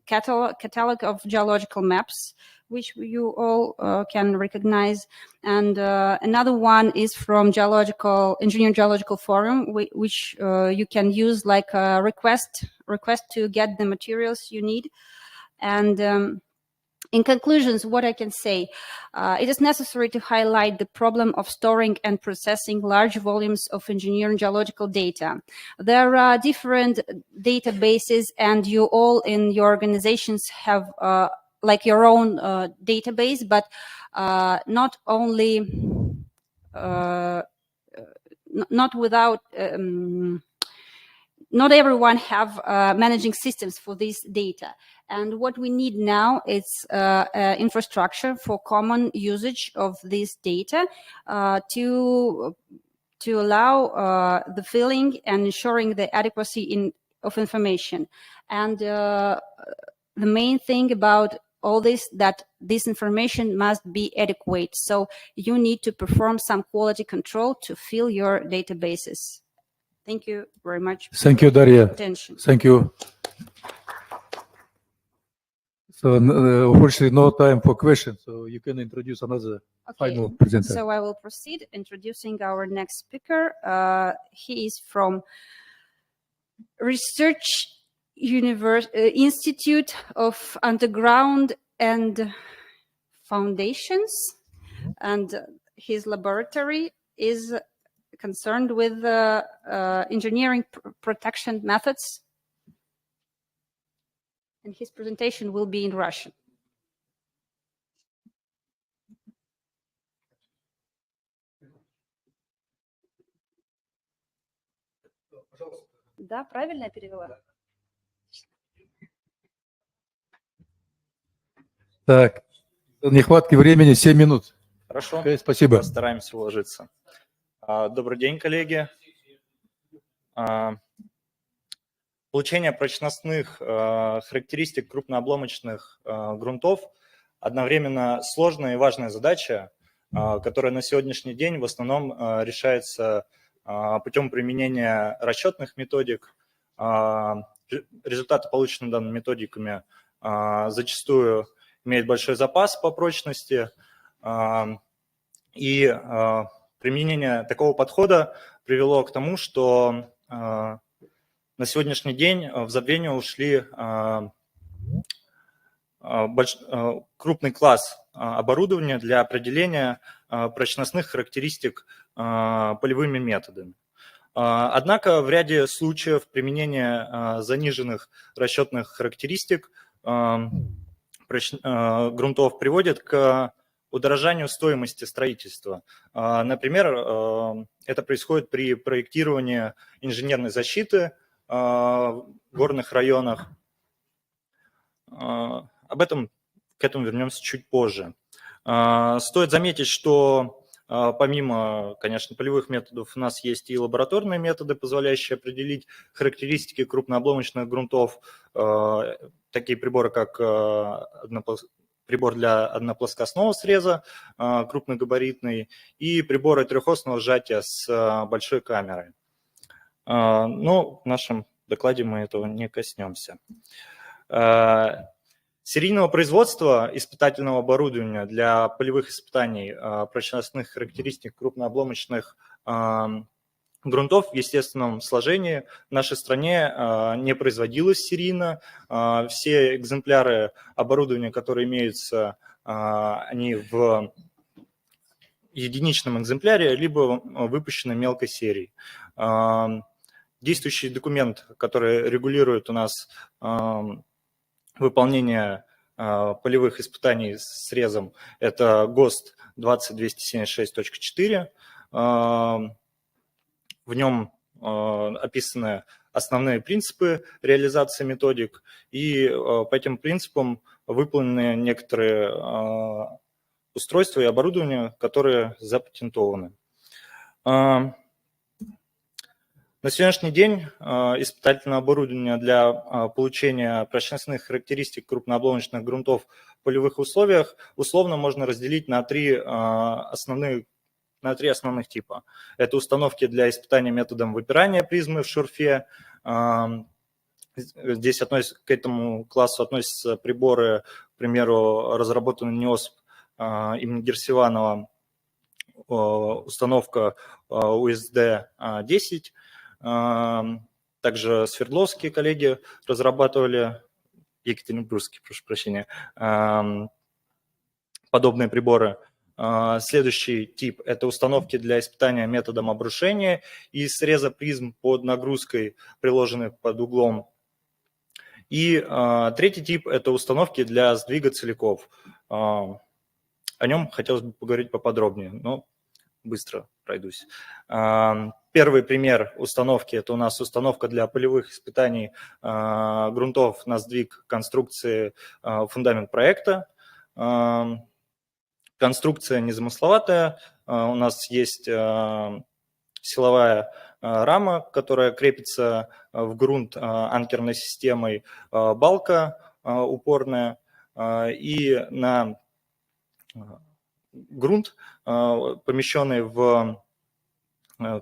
catalog of geological maps, which you all can recognize. And another one is from Engineering Geological Forum, which you can use like a request to get the materials you need. And in conclusions, what I can say, it is necessary to highlight the problem of storing and processing large volumes of engineering geological data. There are different databases, and you all in your organizations have like your own database, but not everyone have managing systems for this data. And what we need now is infrastructure for common usage of this data to allow the filling and ensuring the adequacy of information. And the main thing about all this, that this information must be adequate. So you need to perform some quality control to fill your databases. Thank you very much. Thank you, Daria. Attention. Thank you. So unfortunately, no time for questions. So you can introduce another final presenter. So I will proceed introducing our next speaker. He is from Research Institute of Underground and Foundations, and his laboratory is concerned with engineering protection methods. And his presentation will be in Russian. Да, правильно я перевела? Так, нехватки времени 7 минут. Хорошо. Okay, спасибо. Постараемся уложиться. Добрый день, коллеги. Получение прочностных характеристик крупнообломочных грунтов одновременно сложная и важная задача, которая на сегодняшний день в основном решается путем применения расчетных методик. Результаты, полученные данными методиками, зачастую имеют большой запас по прочности, и применение такого подхода привело к тому, что на сегодняшний день в забвение ушли крупный класс оборудования для определения прочностных характеристик полевыми методами. Однако в ряде случаев применение заниженных расчетных характеристик грунтов приводит к удорожанию стоимости строительства. Например, это происходит при проектировании инженерной защиты в горных районах. К этому вернемся чуть позже. Стоит заметить, что помимо, конечно, полевых методов, у нас есть и лабораторные методы, позволяющие определить характеристики крупнообломочных грунтов. Такие приборы, как прибор для одноплоскостного среза, крупногабаритный, и приборы трехосного сжатия с большой камерой. Но в нашем докладе мы этого не коснемся. Серийного производства испытательного оборудования для полевых испытаний прочностных характеристик крупнообломочных грунтов в естественном сложении в нашей стране не производилось серийно. Все экземпляры оборудования, которые имеются, они в единичном экземпляре, либо выпущены мелкой серией. Действующий документ, который регулирует у нас выполнение полевых испытаний с срезом, это ГОСТ 20276.4. В нем описаны основные принципы реализации методик, и по этим принципам выполнены некоторые устройства и оборудования, которые запатентованы. На сегодняшний день испытательное оборудование для получения прочностных характеристик крупнообломочных грунтов в полевых условиях условно можно разделить на три основных типа. Это установки для испытания методом выпирания призмы в шурфе. Здесь к этому классу относятся приборы, к примеру, разработанный НИОСП имени Герсиванова, установка USD-10. Также Свердловские коллеги разрабатывали, екатеринбургские, прошу прощения, подобные приборы. Следующий тип – это установки для испытания методом обрушения и среза призм под нагрузкой, приложенных под углом. И третий тип – это установки для сдвига целиков. О нем хотелось бы поговорить поподробнее, но быстро пройдусь. Первый пример установки – это у нас установка для полевых испытаний грунтов на сдвиг конструкции фундамент проекта. Конструкция незамысловатая. У нас есть силовая рама, которая крепится в грунт анкерной системой, балка упорная, и на грунт, помещенный в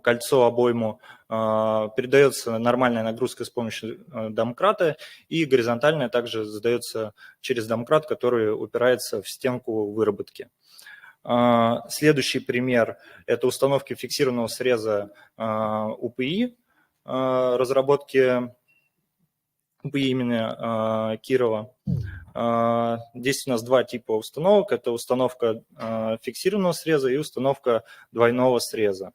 кольцо обойму, передается нормальная нагрузка с помощью домкрата, и горизонтальная также задается через домкрат, который упирается в стенку выработки. Следующий пример – это установки фиксированного среза УПИ, разработки УПИ имени Кирова. Здесь у нас два типа установок. Это установка фиксированного среза и установка двойного среза.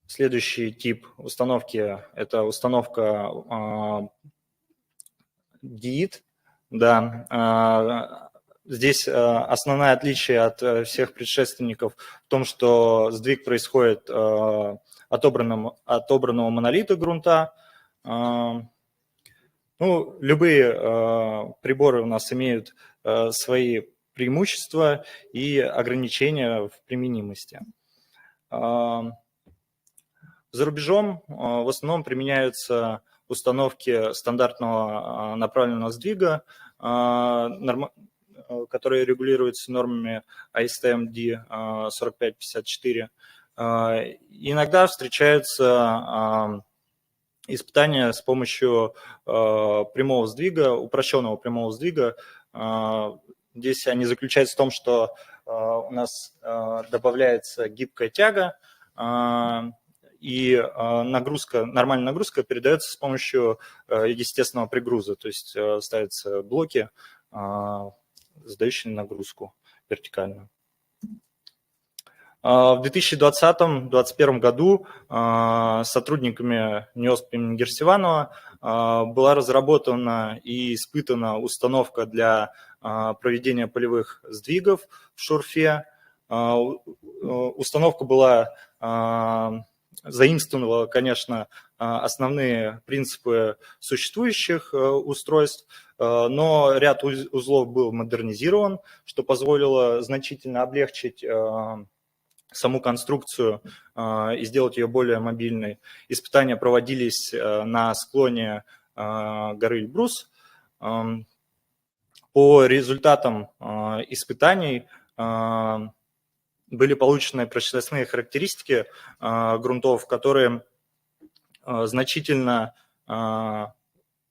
Следующий тип установки – это установка DIT. Да. Здесь основное отличие от всех предшественников в том, что сдвиг происходит от отобранного монолита грунта. Любые приборы у нас имеют свои преимущества и ограничения в применимости. За рубежом в основном применяются установки стандартного направленного сдвига, которые регулируются нормами ISTM-D 4554. Иногда встречаются испытания с помощью прямого сдвига, упрощенного прямого сдвига. Здесь они заключаются в том, что у нас добавляется гибкая тяга, и нормальная нагрузка передается с помощью естественного пригруза, то есть ставятся блоки, задающие нагрузку вертикальную. В 2020-2021 году сотрудниками НИОСП имени Герсиванова была разработана и испытана установка для проведения полевых сдвигов в шурфе. Установка была заимствовала, конечно, основные принципы существующих устройств, но ряд узлов был модернизирован, что позволило значительно облегчить саму конструкцию и сделать ее более мобильной. Испытания проводились на склоне горы Эльбрус. По результатам испытаний были получены прочностные характеристики грунтов, которые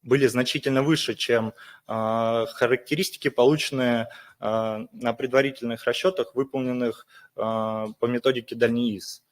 были значительно выше, чем характеристики, полученные на предварительных расчетах, выполненных по методике Дальний-ИС.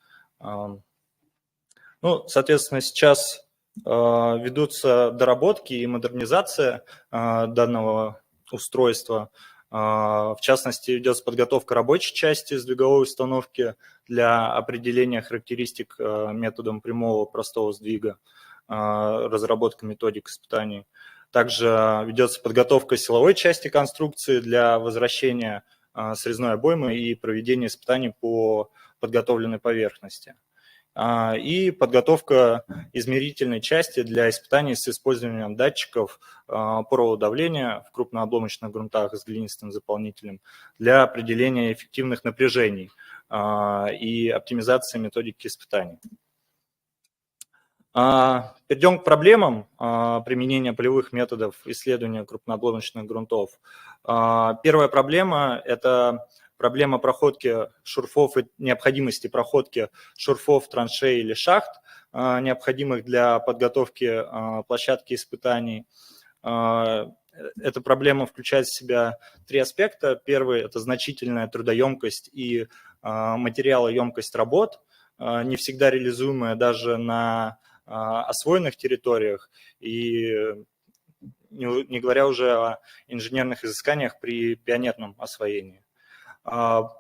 Соответственно, сейчас ведутся доработки и модернизация данного устройства. В частности, ведется подготовка рабочей части сдвиговой установки для определения характеристик методом прямого простого сдвига, разработка методик испытаний. Также ведется подготовка силовой части конструкции для возвращения срезной обоймы и проведения испытаний по подготовленной поверхности. и подготовка измерительной части для испытаний с использованием датчиков порового давления в крупнообломочных грунтах с глинистым заполнителем для определения эффективных напряжений и оптимизации методики испытаний. Перейдем к проблемам применения полевых методов исследования крупнообломочных грунтов. Первая проблема – это проблема проходки шурфов и необходимости проходки шурфов, траншей или шахт, необходимых для подготовки площадки испытаний. Эта проблема включает в себя три аспекта. Первый – это значительная трудоемкость и материалоемкость работ, не всегда реализуемая даже на освоенных территориях, и не говоря уже о инженерных изысканиях при пионерном освоении.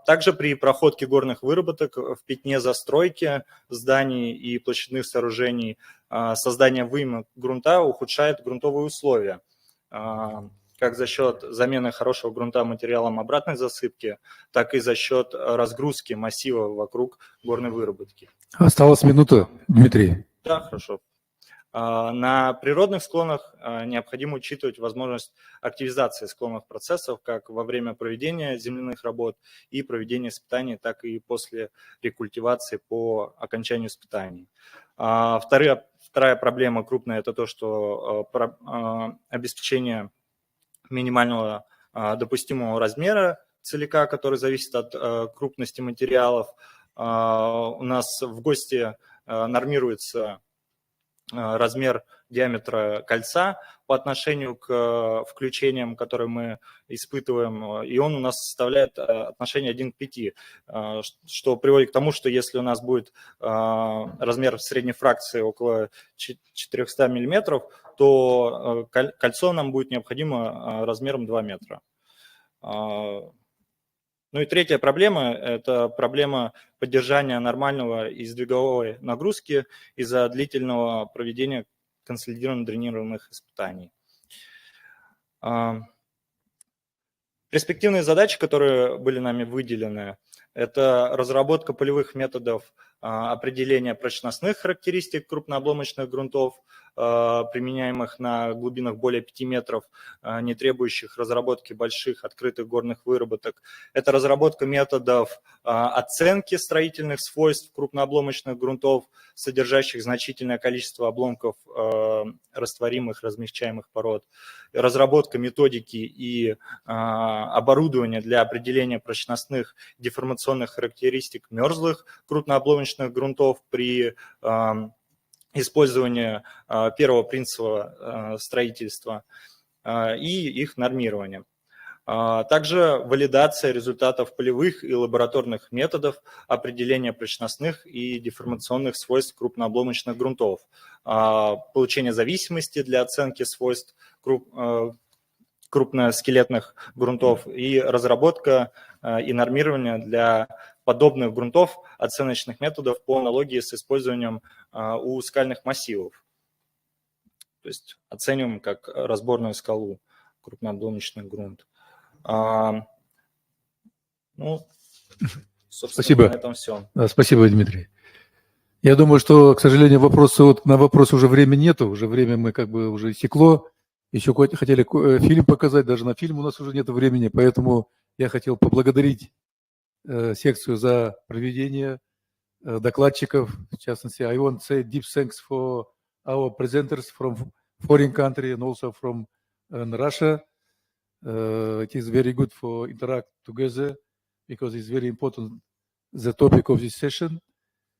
Также при проходке горных выработок в пятне застройки зданий и площадных сооружений создание выемок грунта ухудшает грунтовые условия, как за счет замены хорошего грунта материалом обратной засыпки, так и за счет разгрузки массива вокруг горной выработки. Осталась минута, Дмитрий. Да, хорошо. На природных склонах необходимо учитывать возможность активизации склонных процессов как во время проведения земляных работ и проведения испытаний, так и после рекультивации по окончанию испытаний. Вторая проблема крупная – это то, что обеспечение минимального допустимого размера целика, который зависит от крупности материалов. У нас в ГОСТе нормируется размер диаметра кольца по отношению к включениям, которые мы испытываем, и он у нас составляет отношение 1 к 5, что приводит к тому, что если у нас будет размер средней фракции около 400 мм, то кольцо нам будет необходимо размером 2 метра. Ну и третья проблема – это проблема поддержания нормального издвиговой нагрузки из-за длительного проведения консолидированно-дренированных испытаний. Перспективные задачи, которые были нами выделены, это разработка полевых методов определения прочностных характеристик крупнообломочных грунтов, применяемых на глубинах более 5 метров, не требующих разработки больших открытых горных выработок. Это разработка методов оценки строительных свойств крупнообломочных грунтов, содержащих значительное количество обломков растворимых, размягчаемых пород. Разработка методики и оборудования для определения прочностных деформационных характеристик мерзлых крупнообломочных грунтов при использование первого принципа строительства и их нормирование. Также валидация результатов полевых и лабораторных методов определения прочностных и деформационных свойств крупнообломочных грунтов, получение зависимости для оценки свойств крупноскелетных грунтов и разработка и нормирование для подобных грунтов оценочных методов по аналогии с использованием у скальных массивов. То есть оцениваем как разборную скалу крупнообломочный грунт. Ну, собственно, Спасибо. На этом все. Спасибо, Дмитрий. Я думаю, что, к сожалению, на вопрос уже времени нету, уже время мы как бы уже истекло. Еще хотели фильм показать, даже на фильм у нас уже нет времени, поэтому я хотел поблагодарить секцию за проведение докладчиков. В частности, I want to say deep thanks for our presenters from foreign country and also from Russia. It is very good for interact together because it's very important the topic of this session.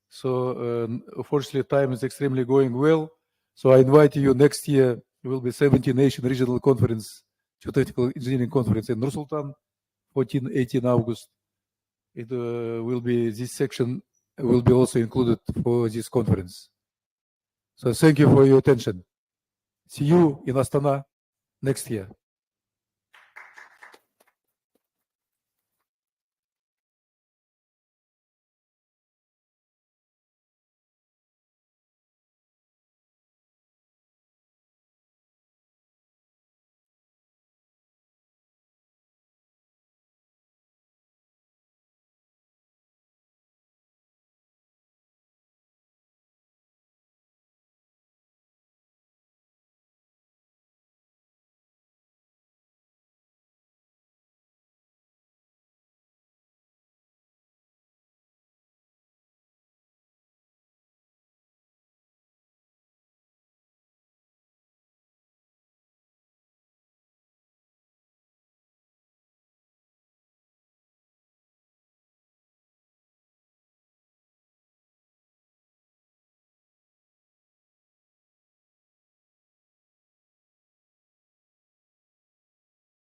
So unfortunately, time is extremely going well. So I invite you next year. It will be 17 Nation Regional Conference, Geotechnical Engineering Conference in Nur-Sultan, 14-18 August. It will be, this section will be also included for this conference. So thank you for your attention. See you in Astana next year.